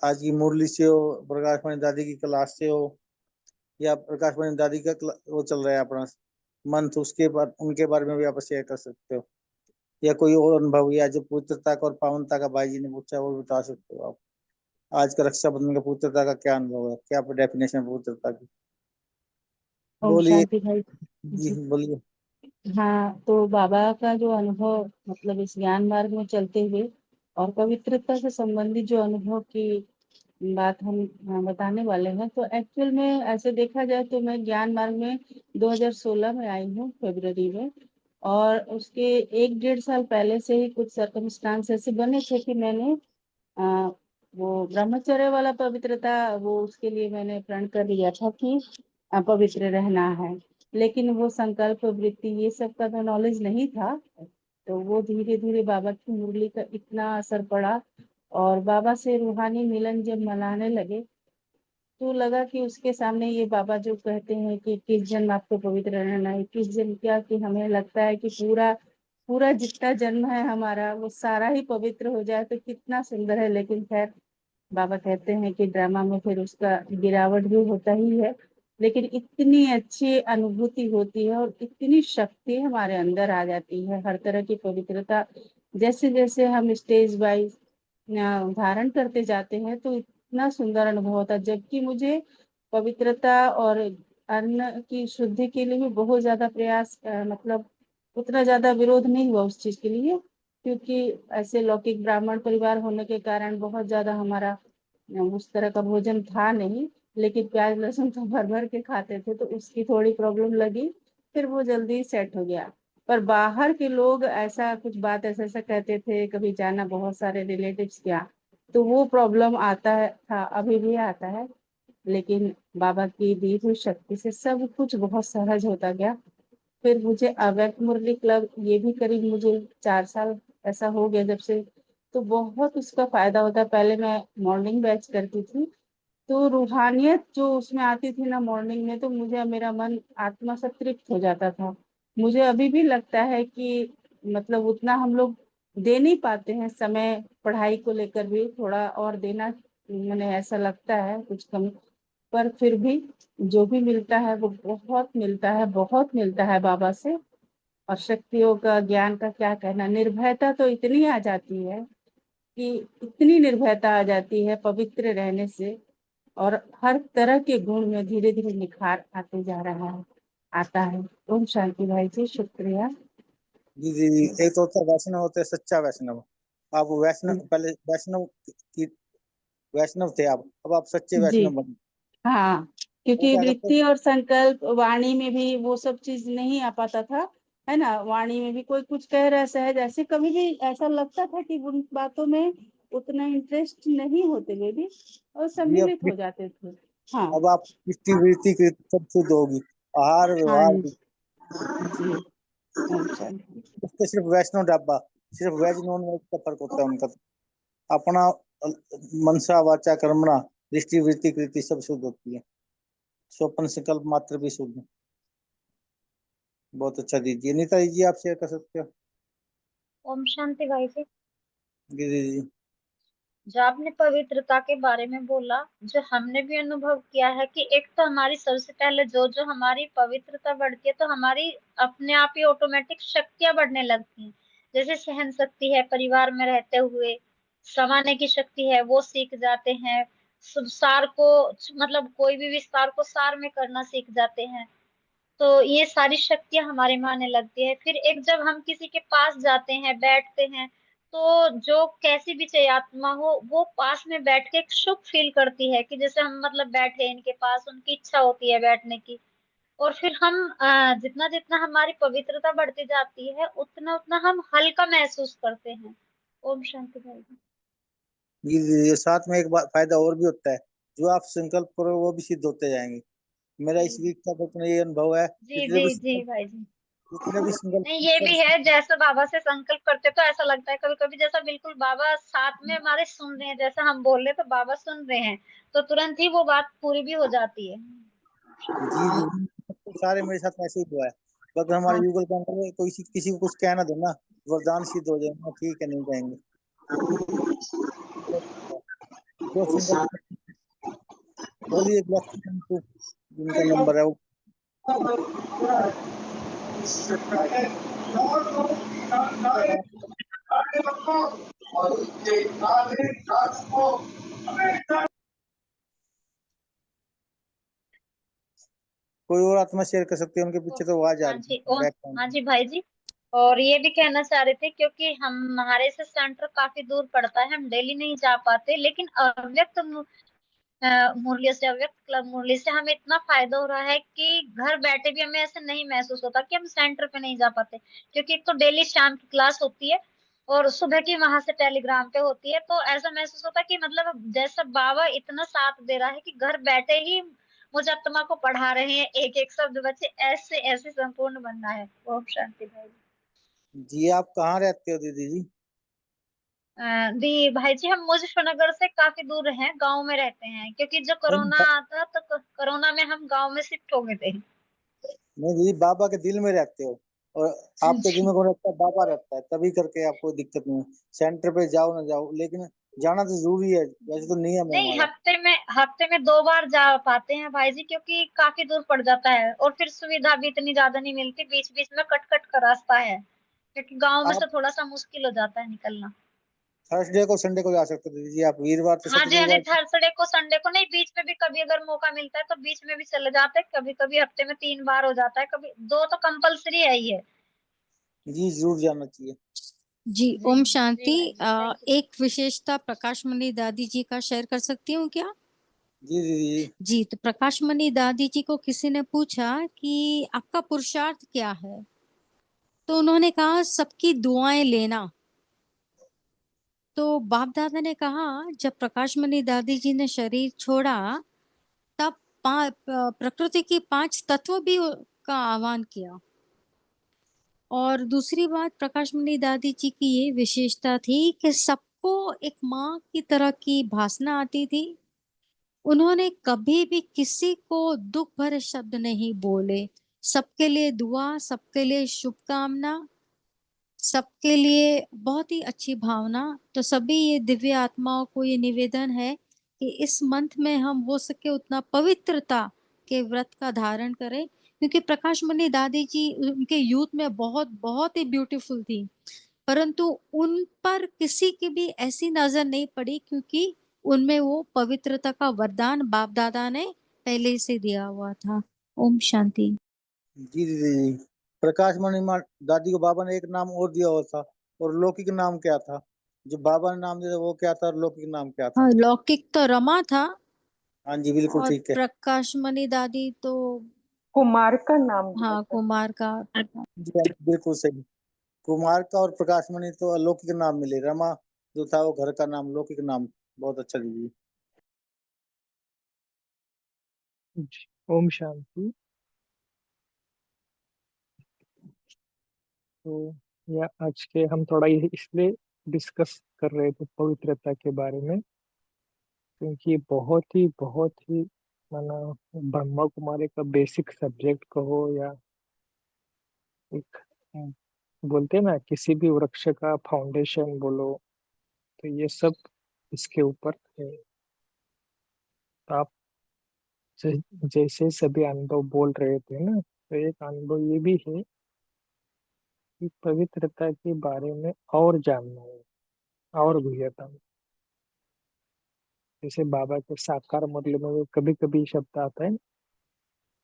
आज की मुरली से हो, प्रकाश मणि दादी की क्लास से हो, या प्रकाश मणि दादी का वो चल रहा है अपना मंथ, उसके बाद उनके बारे में भी आप शेयर कर सकते हो, या कोई और अनुभव, या जो पवित्रता का और पावनता का भाई जी ने पूछा वो बता सकते हो आप। आज का रक्षाबंधन का पवित्रता का क्या अनुभव है, क्या डेफिनेशन है पवित्रता की? ओम बोलिए शांति भाई जी, जी। बोलिए। हाँ, तो बाबा का जो अनुभव, मतलब इस ज्ञान मार्ग में चलते हुए और पवित्रता से संबंधित जो अनुभव की बात हम बताने वाले हैं, तो एक्चुअल में ऐसे देखा जाए तो मैं ज्ञान मार्ग में 2016 में आई हूँ, फरवरी में। और उसके 1-1.5 साल पहले से ही कुछ सर्कमस्टांस ऐसे बने थे कि मैंने आ, वो ब्रह्मचर्य वाला पवित्रता, वो उसके लिए मैंने प्रण कर लिया था कि पवित्र रहना है। लेकिन वो संकल्प वृत्ति ये सब का तो नॉलेज नहीं था। तो वो धीरे धीरे बाबा की मुरली का इतना असर पड़ा, और बाबा से रूहानी मिलन जब मनाने लगे, तो लगा कि उसके सामने ये बाबा जो कहते हैं कि 21 जन्म आपको पवित्र रहना है, 21 जन्म क्या, कि हमें लगता है कि पूरा पूरा जितना जन्म है हमारा वो सारा ही पवित्र हो जाए तो कितना सुंदर है। लेकिन खैर, बाबा कहते हैं कि ड्रामा में फिर उसका गिरावट भी होता ही है, लेकिन इतनी अच्छी अनुभूति होती है और इतनी शक्ति हमारे अंदर आ जाती है, हर तरह की पवित्रता जैसे जैसे हम स्टेज वाइज धारण करते जाते हैं तो इतना सुंदर अनुभव होता है। जबकि मुझे पवित्रता और अन्न की शुद्धि के लिए भी बहुत ज्यादा प्रयास, मतलब उतना ज्यादा विरोध नहीं हुआ उस चीज के लिए, क्योंकि ऐसे लौकिक ब्राह्मण परिवार होने के कारण बहुत ज्यादा हमारा उस तरह का भोजन था नहीं। लेकिन प्याज लहसुन तो भर भर के खाते थे, तो उसकी थोड़ी प्रॉब्लम लगी, फिर वो जल्दी सेट हो गया। पर बाहर के लोग ऐसा कुछ बात ऐसा ऐसा कहते थे, कभी जाना बहुत सारे रिलेटिव्स क्या, तो वो प्रॉब्लम आता है था, अभी भी आता है। लेकिन बाबा की दी हुई शक्ति से सब कुछ बहुत सहज होता गया। फिर मुझे अव्यक्त मुरली क्लब, ये भी करीब मुझे 4 साल ऐसा हो गया जब से, तो बहुत उसका फायदा होता है। पहले मैं मॉर्निंग बैच करती थी, तो रूहानियत जो उसमें आती थी ना मॉर्निंग में, तो मुझे मेरा मन आत्मा से तृप्त हो जाता था। मुझे अभी भी लगता है कि मतलब उतना हम लोग दे नहीं पाते हैं समय, पढ़ाई को लेकर भी थोड़ा और देना, मैंने ऐसा लगता है कुछ कम। पर फिर भी जो भी मिलता है वो बहुत मिलता है, बहुत मिलता है बाबा से। और शक्तियों का, ज्ञान का क्या कहना, निर्भयता तो इतनी आ जाती है कि इतनी निर्भयता आ जाती है पवित्र रहने से, और हर तरह के गुण में धीरे धीरे निखार आते जा रहा है, आता है। ओम शांति भाई जी, शुक्रिया। जी जी जी। एक तो होता है वैष्णव, होता है सच्चा वैष्णव। आप वैष्णव, पहले वैष्णव की वैष्णव थे आप, अब आप सच्चे जी वैष्णव बने। हाँ, वो क्योंकि क्या करते वृत्ति और संकल्प वाणी में भी वो सब चीज नहीं आ पाता था। है ना, वाणी में भी कोई कुछ कह रहा है सहज, ऐसे कभी भी ऐसा लगता था कि उन बातों में उतना इंटरेस्ट नहीं होते हुए भी और जी सम्मिलित हो जाते थे। हाँ अब आप दृष्टि वृत्ति की सब शुद्ध होगी, आहार हाँ व्यवहार भी। जी। अच्छा उससे सिर्फ वैष्णव ढाबा, सिर्फ वेज नॉन वेज का फर्क होता है उनका। अपना मनसा वाचा कर्मणा दृष्टि वृत्ति कृति सब शुद्ध होती है, स्वप्न संकल्प मात्र भी शुद्ध। बहुत अच्छा दीजिए, नीता जी आप शेयर कर सकते हो। ओम शांति भाई जी। जी जी जो आपने पवित्रता के बारे में बोला, जो हमने भी अनुभव किया है कि एक तो हमारी सबसे पहले जो जो हमारी पवित्रता बढ़ती है तो हमारी अपने आप ही ऑटोमेटिक शक्तियां बढ़ने लगती हैं। जैसे सहन शक्ति है, परिवार में रहते हुए समाने की शक्ति है, वो सीख जाते हैं। सार को मतलब कोई भी विस्तार को सार में करना सीख जाते हैं। तो ये सारी शक्तियां हमारे में आने लगती है। फिर एक जब हम किसी के पास जाते हैं, बैठते हैं, तो जो कैसी भी चाहिए आत्मा हो, वो पास में बैठ के एक सुख फील करती है कि जैसे हम मतलब बैठे इनके पास, उनकी इच्छा होती है बैठने की। और फिर हम जितना जितना हमारी पवित्रता बढ़ती जाती है उतना उतना हम हल्का महसूस करते हैं। ओम शांति भाई जी। जी जी। साथ में एक फायदा और भी होता है, जो आप संकल्प करो वो भी सिद्ध होते जाएंगे। मेरा इस वीक का अपना ये अनुभव है, जी जी जी भाई जी। जितने भी संकल्प नहीं, ये भी है, जैसे बाबा से संकल्प करते तो ऐसा लगता है कभी कभी जैसा बिल्कुल बाबा साथ में हमारे सुन रहे हैं, जैसा हम बोल रहे तो बाबा सुन रहे हैं, तो तुरंत ही वो बात पूरी भी हो जाती है। जी जी सारे मेरे साथ ऐसे ही हुआ है। बस हमारे गूगल पे अंदर कोई किसी को कुछ कहना दो ना, वरदान सिद्ध हो जाएगा, ठीक है नहीं जाएंगे। जो संकल्प बोलिए जिनका नंबर है वो। कोई और आत्मा शेयर कर सकती है, उनके पीछे तो आवाज आ हाँ रही जी। है हाँ बैकग्राउंड। जी भाई जी। और ये भी कहना चाह रहे थे, क्योंकि हमारे से सेंटर काफी दूर पड़ता है, हम डेली नहीं जा पाते, लेकिन अव्यक्त मुरली से, अव्यक्त क्लब मुरली से हमें इतना फायदा हो रहा है कि घर बैठे भी हमें ऐसे नहीं महसूस होता कि हम सेंटर पे नहीं जा पाते। क्योंकि एक तो डेली शाम की क्लास होती है और सुबह की वहां से टेलीग्राम पे होती है, तो ऐसा महसूस होता है कि मतलब जैसा बाबा इतना साथ दे रहा है कि घर बैठे ही मुझे आत्मा को पढ़ा रहे हैं, एक एक शब्द बच्चे ऐसे ऐसे संपूर्ण बनना है। ओम शांति भाई। जी आप कहाँ रहते हो दीदी जी? दी भाई जी, हम मुजफ्फरनगर से काफी दूर हैं, गांव में रहते हैं, क्योंकि जो कोरोना आता तो कोरोना में हम गांव में शिफ्ट हो गए थे। नहीं दीदी, बाबा के दिल में रहते हो, और आपके दिल में कौन रहता है? बाबा रहता है, तभी करके आपको दिक्कत नहीं है। सेंटर पे जाओ ना जाओ, लेकिन जाना तो जरूरी है, वैसे तो नियम है नहीं, हमारा। हफ्ते में 2 बार जा पाते हैं भाई जी, क्योंकि काफी दूर पड़ जाता है और फिर सुविधा भी इतनी ज्यादा नहीं मिलती, बीच बीच में कट कट का रास्ता है, क्योंकि गांव में से आप थोड़ा सा मुश्किल हो जाता है निकलना। थर्सडे को संडे को जा सकते हो दीदी जी, आप वीरवार से हाँ जी, हाँ जी, शुक्रवार। थर्सडे को संडे को नहीं, बीच में भी कभी अगर मौका मिलता है तो बीच में भी चले जाते हैं, कभी कभी हफ्ते में 3 बार हो जाता है, कभी 2 तो कंपलसरी है ही है। जी जरूर जाना चाहिए। जी जी ओम जी शांति। भाई जी, थैंक यू। एक विशेषता प्रकाश मणि दादी जी का शेयर कर सकती हूँ क्या? जी दीदी जी। जी, तो प्रकाश मणि दादी जी को किसी ने पूछा कि आपका पुरुषार्थ क्या है, तो उन्होंने कहा सबकी दुआएं लेना। तो बाप दादा ने कहा जब प्रकाश मणि दादी जी ने शरीर छोड़ा तब प्रकृति की 5 तत्व भी का आह्वान किया। और दूसरी बात प्रकाश मणि दादी जी की ये विशेषता थी कि सबको एक माँ की तरह की भासना आती थी। उन्होंने कभी भी किसी को दुख भरे शब्द नहीं बोले। सबके लिए दुआ, सबके लिए शुभकामना, सबके लिए बहुत ही अच्छी भावना। तो सभी ये दिव्य आत्माओं को ये निवेदन है कि इस मंथ में हम हो सके उतना पवित्रता के व्रत का धारण करें, क्योंकि प्रकाश मणि दादी जी उनके यूथ में बहुत बहुत ही ब्यूटीफुल थी, परंतु उन पर किसी की भी ऐसी नजर नहीं पड़ी, क्योंकि उनमें वो पवित्रता का वरदान बाप दादा ने पहले से दिया हुआ था। ओम शांति। जी दीदी जी, प्रकाश मणि दादी को बाबा ने एक नाम और दिया हुआ था, और लौकिक नाम क्या था? जो बाबा ने नाम दिया वो क्या था, और लौकिक नाम क्या था? हाँ, लौकिक तो रमा था हाँ जी बिल्कुल और ठीक है। प्रकाश मणि दादी तो कुमार का नाम दिया हाँ था। कुमार का। जी हाँ, बिल्कुल सही। कुमार का और प्रकाश मणि तो अलौकिक नाम मिले। रमा जो था वो घर का नाम, लौकिक नाम। बहुत अच्छा दीजिए। जी, ओम शांति। तो या आज के हम थोड़ा ये इसलिए डिस्कस कर रहे थे पवित्रता के बारे में, क्योंकि ये बहुत ही माना ब्रह्मा कुमारी का बेसिक सब्जेक्ट कहो, या एक बोलते हैं ना किसी भी वृक्ष का फाउंडेशन बोलो, तो ये सब इसके ऊपर है। तो आप जैसे सभी अनुभव बोल रहे थे ना, तो एक अनुभव ये भी है कि पवित्रता के बारे में और जानना है, और गहरता में। जैसे बाबा के साकार मुरली में कभी कभी शब्द आता है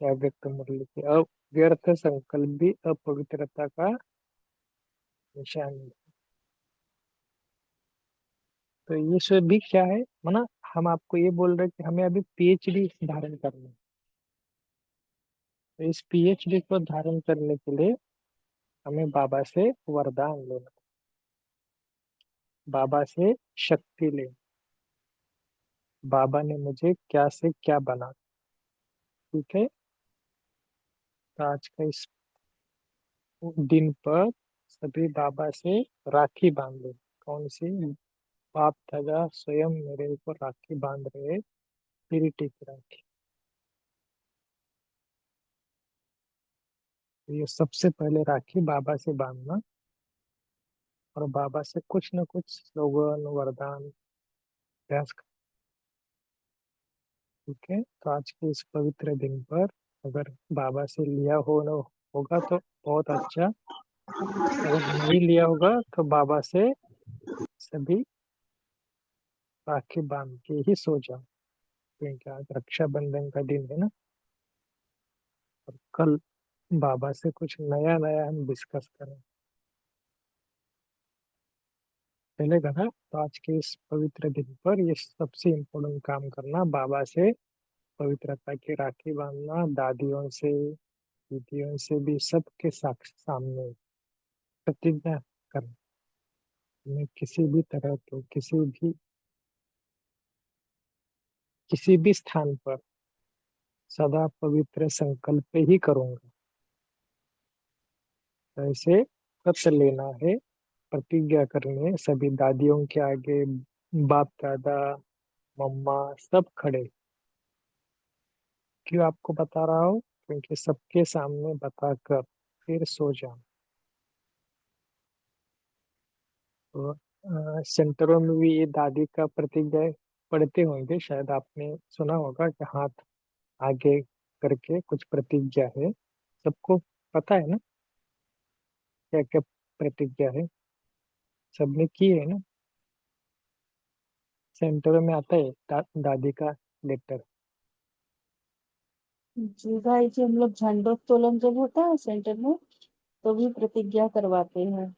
या व्यक्त मुरली के, अव्यर्थ संकल्प भी अपवित्रता का निशान है। तो ये सब भी क्या है, माना हम आपको ये बोल रहे हैं कि हमें अभी पीएचडी धारण करना है। तो इस पीएचडी को धारण करने के लिए हमें बाबा से वरदान लेना, बाबा से शक्ति लेना। बाबा ने मुझे क्या से क्या बना, ठीक है। तो आज का इस दिन पर सभी बाबा से राखी बांध लो। कौन सी? बाप दादा स्वयं मेरे को राखी बांध रहे, पीरिटी की राखी। तो ये सबसे पहले राखी बाबा से बांधना, और बाबा से कुछ न कुछ स्लोगन वरदान अभ्यास करना, ठीक है। तो आज के इस पवित्र दिन पर अगर बाबा से लिया हो न होगा तो बहुत अच्छा, अगर नहीं लिया होगा तो बाबा से सभी राखी बांध के ही सो जाओ, क्योंकि आज रक्षाबंधन का दिन है ना। और कल बाबा से कुछ नया नया हम डिस्कस करें, चलेगा ना। तो आज के इस पवित्र दिन पर ये सबसे इम्पोर्टेंट काम करना, बाबा से पवित्रता की राखी बांधना, दादियों से दीदियों से भी सबके सामने प्रतिज्ञा करना, मैं किसी भी तरह के किसी भी स्थान पर सदा पवित्र संकल्प ही करूंगा। ऐसे व्रत लेना है, प्रतिज्ञा करनी है। सभी दादियों के आगे बाप दादा मम्मा सब खड़े। क्यों आपको बता रहा हूँ? क्योंकि सबके सामने बताकर फिर सो जाओ। तो सेंटरों में भी ये दादी का प्रतिज्ञा पढ़ते होंगे, शायद आपने सुना होगा कि हाथ आगे करके कुछ प्रतिज्ञा है। सबको पता है ना क्या क्या प्रतिज्ञा है? सबने की है ना? सेंटरों में आता है दादी का लेटर। जी भाई जी, हम लोग झंडोत्तोलन जब होता है सेंटर में तो भी प्रतिज्ञा करवाते हैं।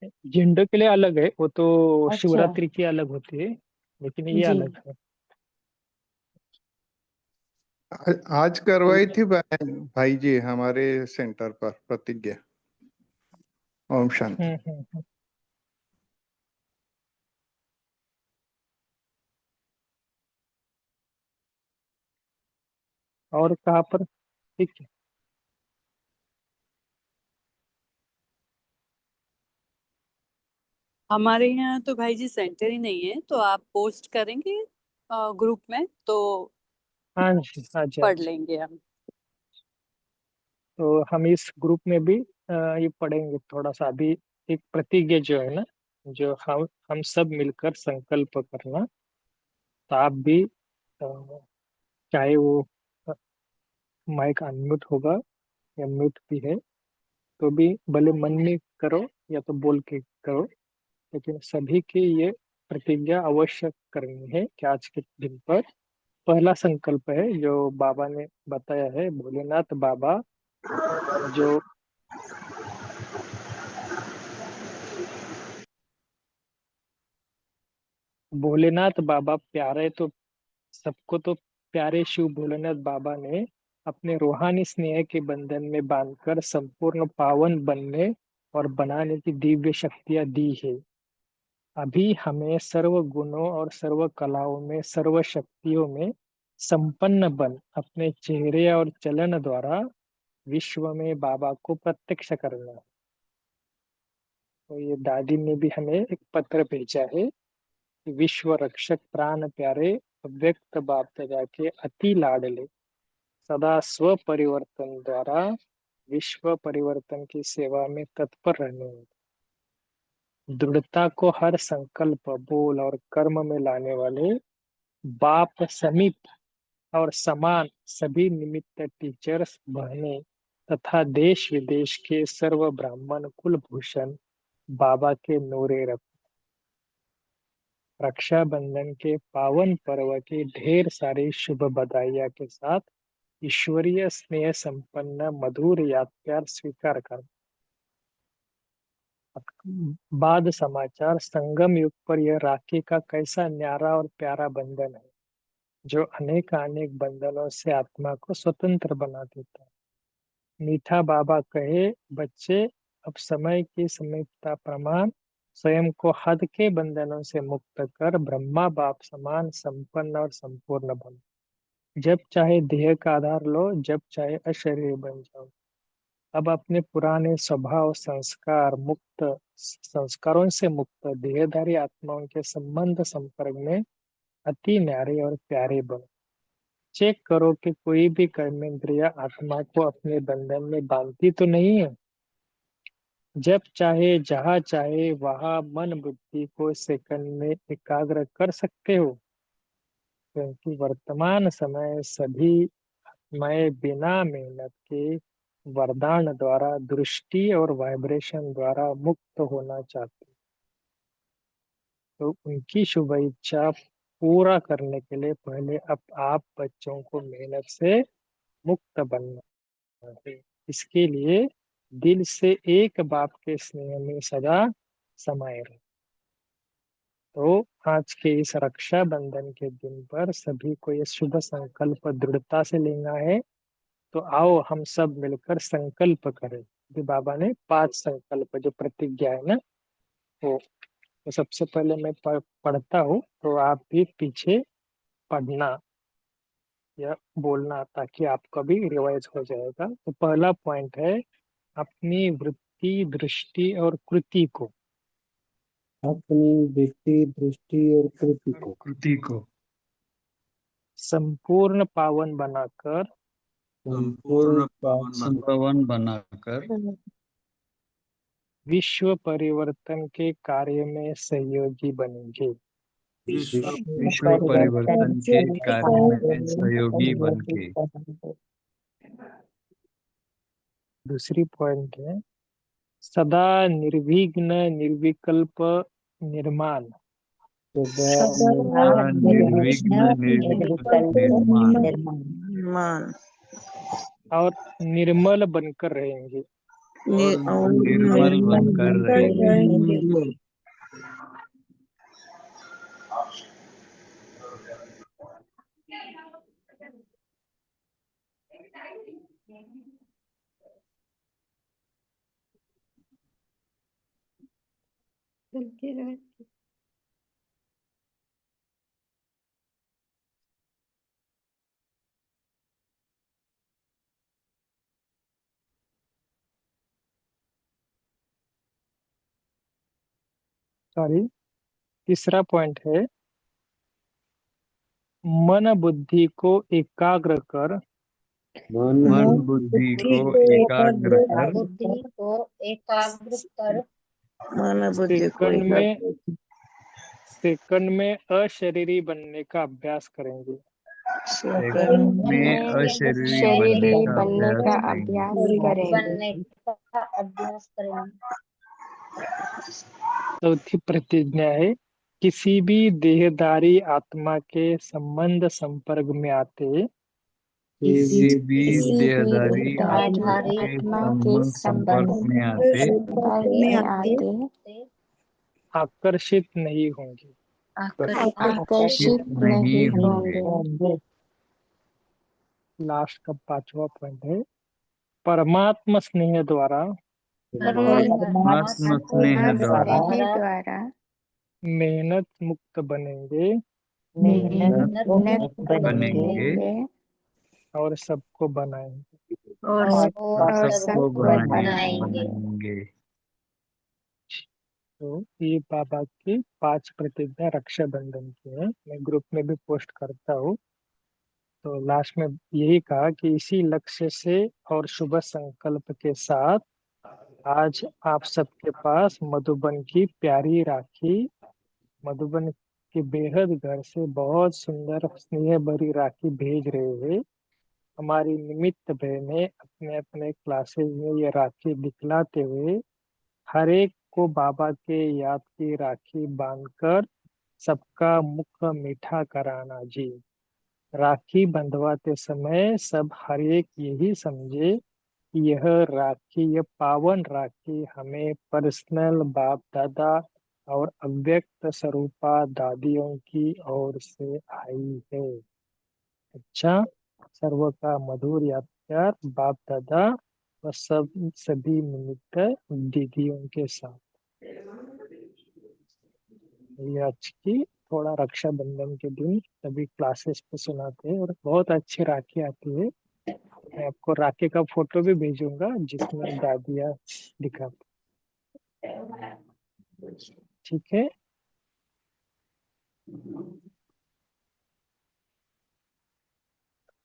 झंडे के लिए अलग है, वो तो अच्छा। शिवरात्रि की अलग होती है, लेकिन ये जी। अलग है। आज करवाई थी भाई जी हमारे सेंटर पर प्रतिज्ञा। ओम शांति। हम्म। और कहाँ पर? ठीक है। हमारे यहाँ तो भाई जी सेंटर ही नहीं है, तो आप पोस्ट करेंगे ग्रुप में तो हाँ जी, हाँ जी, हाँ पढ़ जी। लेंगे हम। तो हम इस ग्रुप में भी ये पढ़ेंगे थोड़ा सा अभी। एक प्रतिज्ञा जो है ना, जो हम सब मिलकर संकल्प करना। तो आप भी चाहे वो माइक अनम्यूट होगा या म्यूट भी है, तो भी भले मन में करो या तो बोल के करो, लेकिन सभी की ये प्रतिज्ञा अवश्य करनी है कि आज के दिन पर पहला संकल्प है जो बाबा ने बताया है, भोलेनाथ बाबा जो भोलेनाथ बाबा प्यारे, तो सबको तो प्यारे शिव भोलेनाथ बाबा ने अपने रूहानी स्नेह के बंधन में बांधकर संपूर्ण पावन बनने और बनाने की दिव्य शक्तियां दी है। अभी हमें सर्व गुणों और सर्व कलाओं में, सर्व शक्तियों में संपन्न बन अपने चेहरे और चलन द्वारा विश्व में बाबा को प्रत्यक्ष करना है। तो ये दादी ने भी हमें एक पत्र भेजा है कि विश्व रक्षक प्राण प्यारे अव्यक्त बाप दादा के अति लाडले सदा स्व परिवर्तन द्वारा विश्व परिवर्तन की सेवा में तत्पर रहने में दृढ़ता को हर संकल्प, बोल और कर्म में लाने वाले बाप समीप और समान सभी निमित्त टीचर्स, बहने तथा देश विदेश के सर्व ब्राह्मण कुलभूषण बाबा के नूरे रख। रक्षाबंधन के पावन पर्व की ढेर सारी शुभ बधाइयां के साथ ईश्वरीय स्नेह संपन्न मधुर याद प्यार स्वीकार कर। बाद समाचार संगम युग पर यह राखी का कैसा न्यारा और प्यारा बंधन है जो अनेक बंधनों से आत्मा को स्वतंत्र बना देता है। मीठा बाबा कहे, बच्चे अब समय की समीपता प्रमाण स्वयं को हद के बंधनों से मुक्त कर ब्रह्मा बाप समान संपन्न और संपूर्ण बनो। जब चाहे देह का आधार लो, जब चाहे अशरीर बन जाओ। अब अपने पुराने स्वभाव संस्कारों से मुक्त देहधारी आत्माओं के संबंध संपर्क में अति न्यारे और प्यारे बनो। चेक करो कि कोई भी कर्मेंद्रिय आत्मा को अपने बंधन में बांधती तो नहीं है। जब चाहे जहाँ चाहे वहां मन बुद्धि को सेकंड में एकाग्र कर सकते हो, क्योंकि वर्तमान समय सभी आत्माएं बिना मेहनत के वरदान द्वारा, दृष्टि और वाइब्रेशन द्वारा मुक्त होना चाहती, तो उनकी शुभ इच्छा पूरा करने के लिए पहले अब आप बच्चों को मेहनत से मुक्त बनना है। इसके लिए दिल से एक बाप के स्नेह में सदा समाये रहो। तो आज के इस रक्षा बंधन के दिन पर सभी को ये शुभ संकल्प दृढ़ता से लेना है। तो आओ हम सब मिलकर संकल्प करें। कि बाबा ने 5 संकल्प जो प्रतिज्ञा है ना, वो तो सबसे पहले मैं पढ़ता हूँ, तो आप भी पीछे पढ़ना या बोलना ताकि आपका भी रिवाइज हो जाएगा। तो पहला पॉइंट है, अपनी वृत्ति, दृष्टि और कृति को, अपनी वृत्ति, दृष्टि और कृति को संपूर्ण पावन बनाकर, संपूर्ण पावन बनाकर विश्व परिवर्तन के कार्य में सहयोगी बनेंगे। विश्व परिवर्तन के कार्य में सहयोगी बनके। दूसरी पॉइंट है, सदा निर्विघ्न निर्विकल्प निर्माण, निर्माण और निर्मल बनकर रहेंगे। निर्मल बनकर रहेंगे। सॉरी, तीसरा पॉइंट है, मन बुद्धि को एकाग्र कर, मन बुद्धि को एकाग्र कर सेकंड में अशरीरी बनने का अभ्यास करेंगे। में अशरीरी बनने का अभ्यास करेंगे। चौथी प्रतिज्ञा है, किसी भी देहधारी आत्मा के संबंध संपर्क में आते, किसी भी देहधारी आत्मा के संपर्क में आते आकर्षित नहीं होंगे। आकर्षित नहीं होंगे। लास्ट का 5वां पॉइंट है, परमात्मा स्नेह द्वारा परमात्मा स्नेह द्वारा द्वारा मेहनत मुक्त बनेंगे मेहनत मुक्त बनेंगे और सबको बनाएंगे। और सबको बनाएंगे। तो ये बाबा की 5 प्रतिज्ञा रक्षाबंधन की है, मैं ग्रुप में भी पोस्ट करता हूँ। तो लास्ट में यही कहा कि इसी लक्ष्य से और शुभ संकल्प के साथ आज आप सबके पास मधुबन की प्यारी राखी, मधुबन के बेहद घर से बहुत सुंदर स्नेह भरी राखी भेज रहे हैं। हमारी निमित्त बहनें अपने अपने क्लासेस में ये राखी दिखलाते हुए हर एक को बाबा के याद की राखी बांधकर सबका मुख मीठा कराना जी। राखी बंधवाते समय सब हर एक यही समझे कि यह राखी, यह पावन राखी हमें पर्सनल बाप दादा और अव्यक्त स्वरूपा दादियों की ओर से आई है। अच्छा, सर्व का मधुर याद प्यार बाप दादा और सभी निमित्त दीदियों के साथ। ये आज की थोड़ा रक्षाबंधन के दिन सभी क्लासेस पे सुनाते हैं और बहुत अच्छी राखी आती है। मैं आपको राखी का फोटो भी भेजूंगा जिसमें दादिया दिखाती। ठीक है,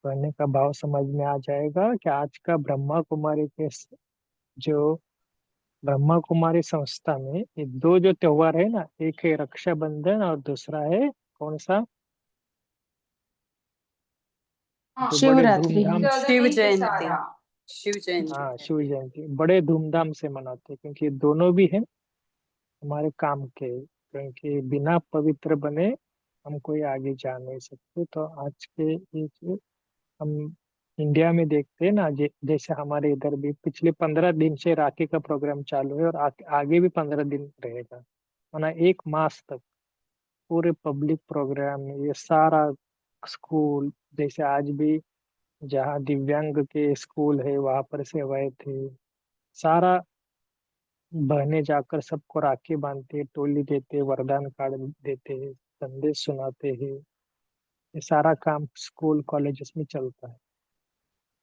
पढ़ने का भाव समझ में आ जाएगा कि आज का ब्रह्मा कुमारी के जो ब्रह्मा कुमारी संस्था में ये 2 जो त्योहार है ना, एक है रक्षाबंधन और दूसरा है कौन सा, जो बड़े धूमधाम शिव जयंती। शिव जयंती। हाँ, शिव जयंती बड़े धूमधाम से मनाते हैं क्योंकि दोनों भी है हमारे काम के, क्योंकि बिना पवित्र बने हम कोई आगे जा नहीं सकते। तो आज के ये जो हम इंडिया में देखते हैं ना, जैसे हमारे इधर भी पिछले 15 दिन से राखी का प्रोग्राम चालू है और आगे भी 15 दिन रहेगा, माना 1 मास तक पूरे पब्लिक प्रोग्राम में ये सारा स्कूल, जैसे आज भी जहाँ दिव्यांग के स्कूल है वहां पर सेवाएं थे, सारा बहने जाकर सबको राखी बांधते, टोली देते, वरदान कार्ड देते, संदेश सुनाते हैं। ये सारा काम स्कूल कॉलेजेस में चलता है।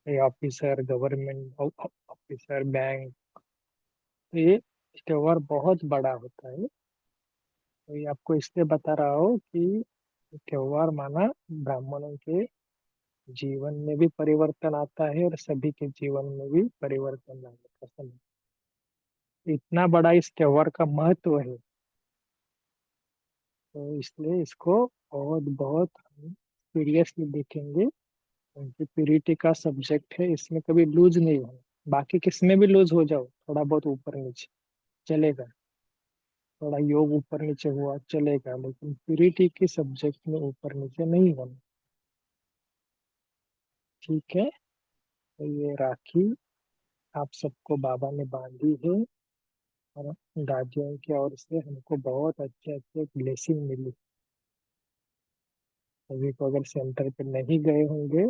ये ऑफिसर, गवर्नमेंट ऑफिसर, बैंक, तो ये त्योहार बहुत बड़ा होता है। तो ये आपको इसलिए बता रहा हूँ कि त्योहार माना ब्राह्मणों के जीवन में भी परिवर्तन आता है और सभी के जीवन में भी परिवर्तन लाने का समय। इतना बड़ा इस त्योहार का महत्व है, तो इसलिए इसको बहुत बहुत सीरियसली देखेंगे, क्योंकि प्यूरिटी का सब्जेक्ट है, इसमें कभी लूज नहीं होना। बाकी किसमें भी लूज हो जाओ, थोड़ा बहुत ऊपर नीचे चलेगा, थोड़ा योग ऊपर नीचे हुआ चलेगा, लेकिन प्यूरिटी के सब्जेक्ट में ऊपर नीचे नहीं होना। ठीक है, तो ये राखी आप सबको बाबा ने बांधी है और दादियों की ओर से हमको बहुत अच्छे अच्छे ब्लेसिंग मिली। सभी को अगर सेंटर पे नहीं गए होंगे,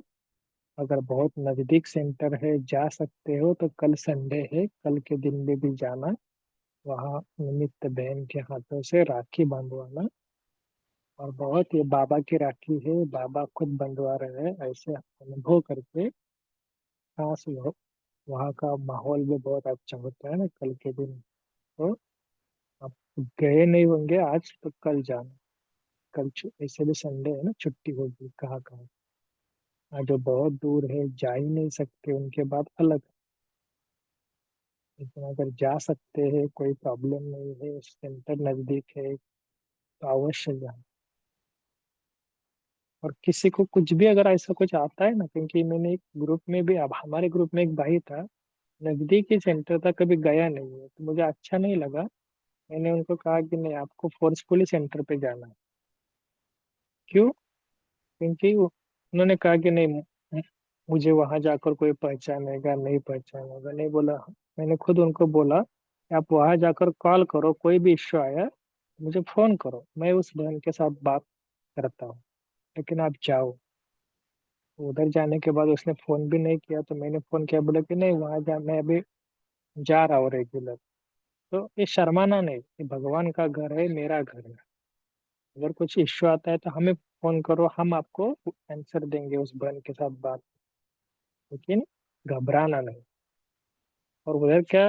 अगर बहुत नजदीक सेंटर है जा सकते हो तो कल संडे है, कल के दिन में भी जाना, वहाँ निमित्त बहन के हाथों से राखी बांधवाना। और बहुत ये बाबा की राखी है, बाबा खुद बंधवा रहे हैं, ऐसे अनुभव करके खास वहाँ का माहौल भी बहुत अच्छा होता है ना कल के दिन। तो आप गए नहीं होंगे आज तो कल जाना, कल ऐसे भी संडे है ना, छुट्टी होगी कहाँ कहाँ। जो बहुत दूर है जा ही नहीं सकते उनके बाद अलग, लेकिन अगर जा सकते हैं, कोई प्रॉब्लम नहीं है, सेंटर नजदीक है, तो अवश्य जाए। और किसी को कुछ भी अगर ऐसा कुछ आता है ना, क्योंकि मैंने एक ग्रुप में भी, अब हमारे ग्रुप में एक भाई था, नजदीकी सेंटर था, कभी गया नहीं है, तो मुझे अच्छा नहीं लगा। मैंने उनको कहा कि नहीं, आपको फोर्सफुली सेंटर पे जाना है। क्यों? क्योंकि उन्होंने कहा कि नहीं, मुझे वहां जाकर कोई पहचानेगा नहीं पहचानेगा, नहीं बोला। मैंने खुद उनको बोला कि आप वहां जाकर कॉल करो, कोई भी इश्यू आया मुझे फोन करो, मैं उस बहन के साथ बात करता हूँ, लेकिन आप जाओ। तो उधर जाने के बाद उसने फोन भी नहीं किया, तो मैंने फोन किया, बोला कि नहीं वहां जा, मैं अभी जा रहा हूँ रेगुलर। तो ये शर्माना नहीं, ये भगवान का घर है, मेरा घर है। अगर कुछ इश्यू आता है तो हमें फोन करो, हम आपको आंसर देंगे उस बहन के साथ बात, लेकिन घबराना नहीं। और उधर क्या,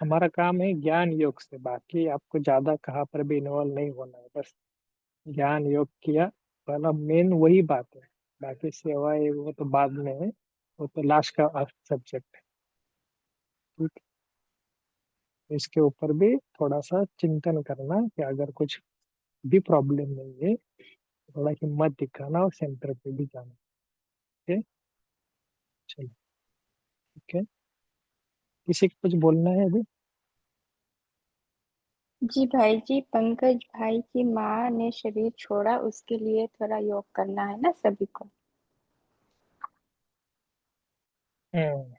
हमारा काम है ज्ञान योग से, बाकी आपको ज्यादा कहाँ पर भी इन्वॉल्व नहीं होना है, बस ज्ञान योग किया, पहला मेन वही बात है। बाकी सेवा ये वो तो बाद में है, वो तो लास्ट का सब्जेक्ट है। ठीक है? इसके ऊपर भी थोड़ा सा चिंतन करना कि अगर कुछ भी प्रॉब्लम नहीं है, थोड़ा हिम्मत दिखाना और सेंटर पे भी जाना। ठीक है, चलो, ठीक है। किसी को कुछ बोलना है अभी? जी भाई जी, पंकज भाई की माँ ने शरीर छोड़ा, उसके लिए थोड़ा योग करना है ना सभी को। हम्म,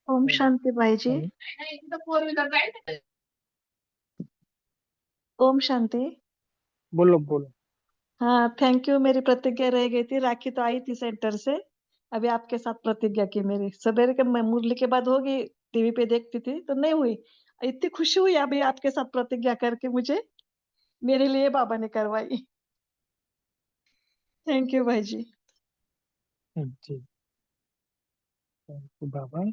ओम शांति भाई जी। हम- ओम शांति। बोलो बोलो। हाँ, थैंक यू। मेरी प्रतिज्ञा रह गई थी, राखी तो आई थी सेंटर से। अभी आपके साथ प्रतिज्ञा की मेरी सवेरे के, मैं मुरली के बाद होगी, टीवी पे देखती थी तो नहीं हुई। इतनी खुशी हुई अभी आपके साथ प्रतिज्ञा करके, मुझे मेरे लिए बाबा ने करवाई। थैंक यू भाई जी। जी, थैंक यू बाबा।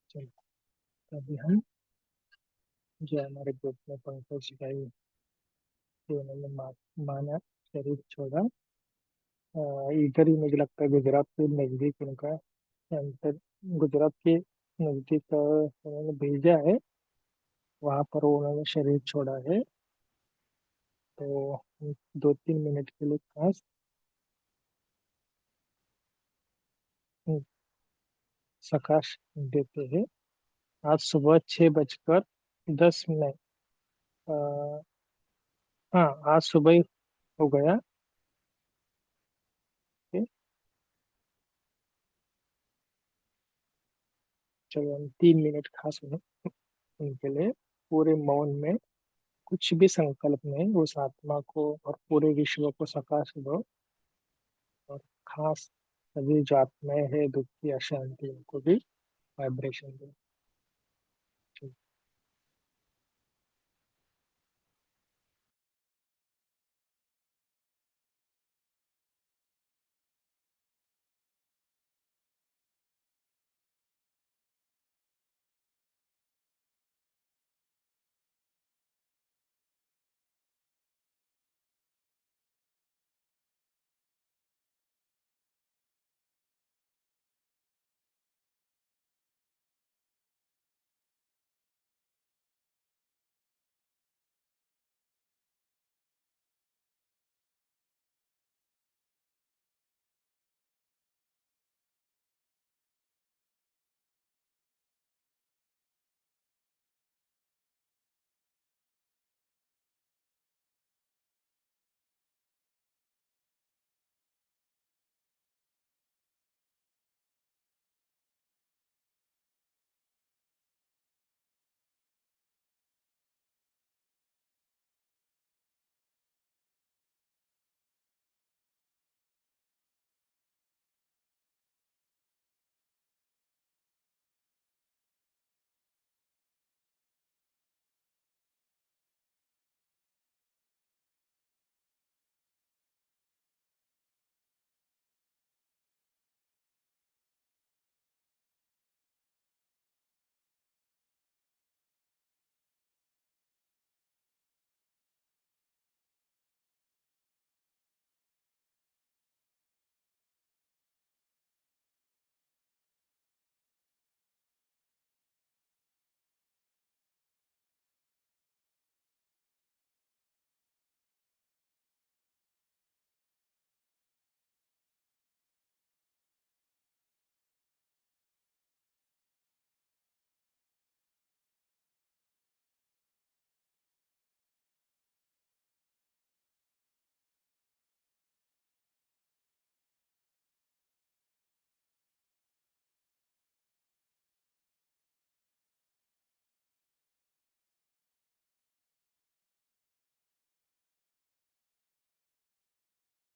चलो, अभी हम जो हमारे ग्रुप में पंकज भाई थे, उन्होंने माना शरीर छोड़ा। इधर ही मुझे लगता है गुजरात के नजदीक उनका सेंटर, गुजरात के नजदीक उन्होंने भेजा है, वहां पर उन्होंने शरीर छोड़ा है। तो हम 2-3 मिनट के लिए खास सकाश देते हैं। आज सुबह 6:10। हाँ, आज सुबह ही हो गया। ठीक, चलो हम 3 मिनट खास उनके लिए पूरे मौन में कुछ भी संकल्प नहीं, उस आत्मा को और पूरे विश्व को सकाश दो, और खास सभी जो आत्माएं है दुखी अशांति, उनको भी वाइब्रेशन दो।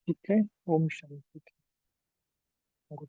ठीक है। ओम शांति। Good.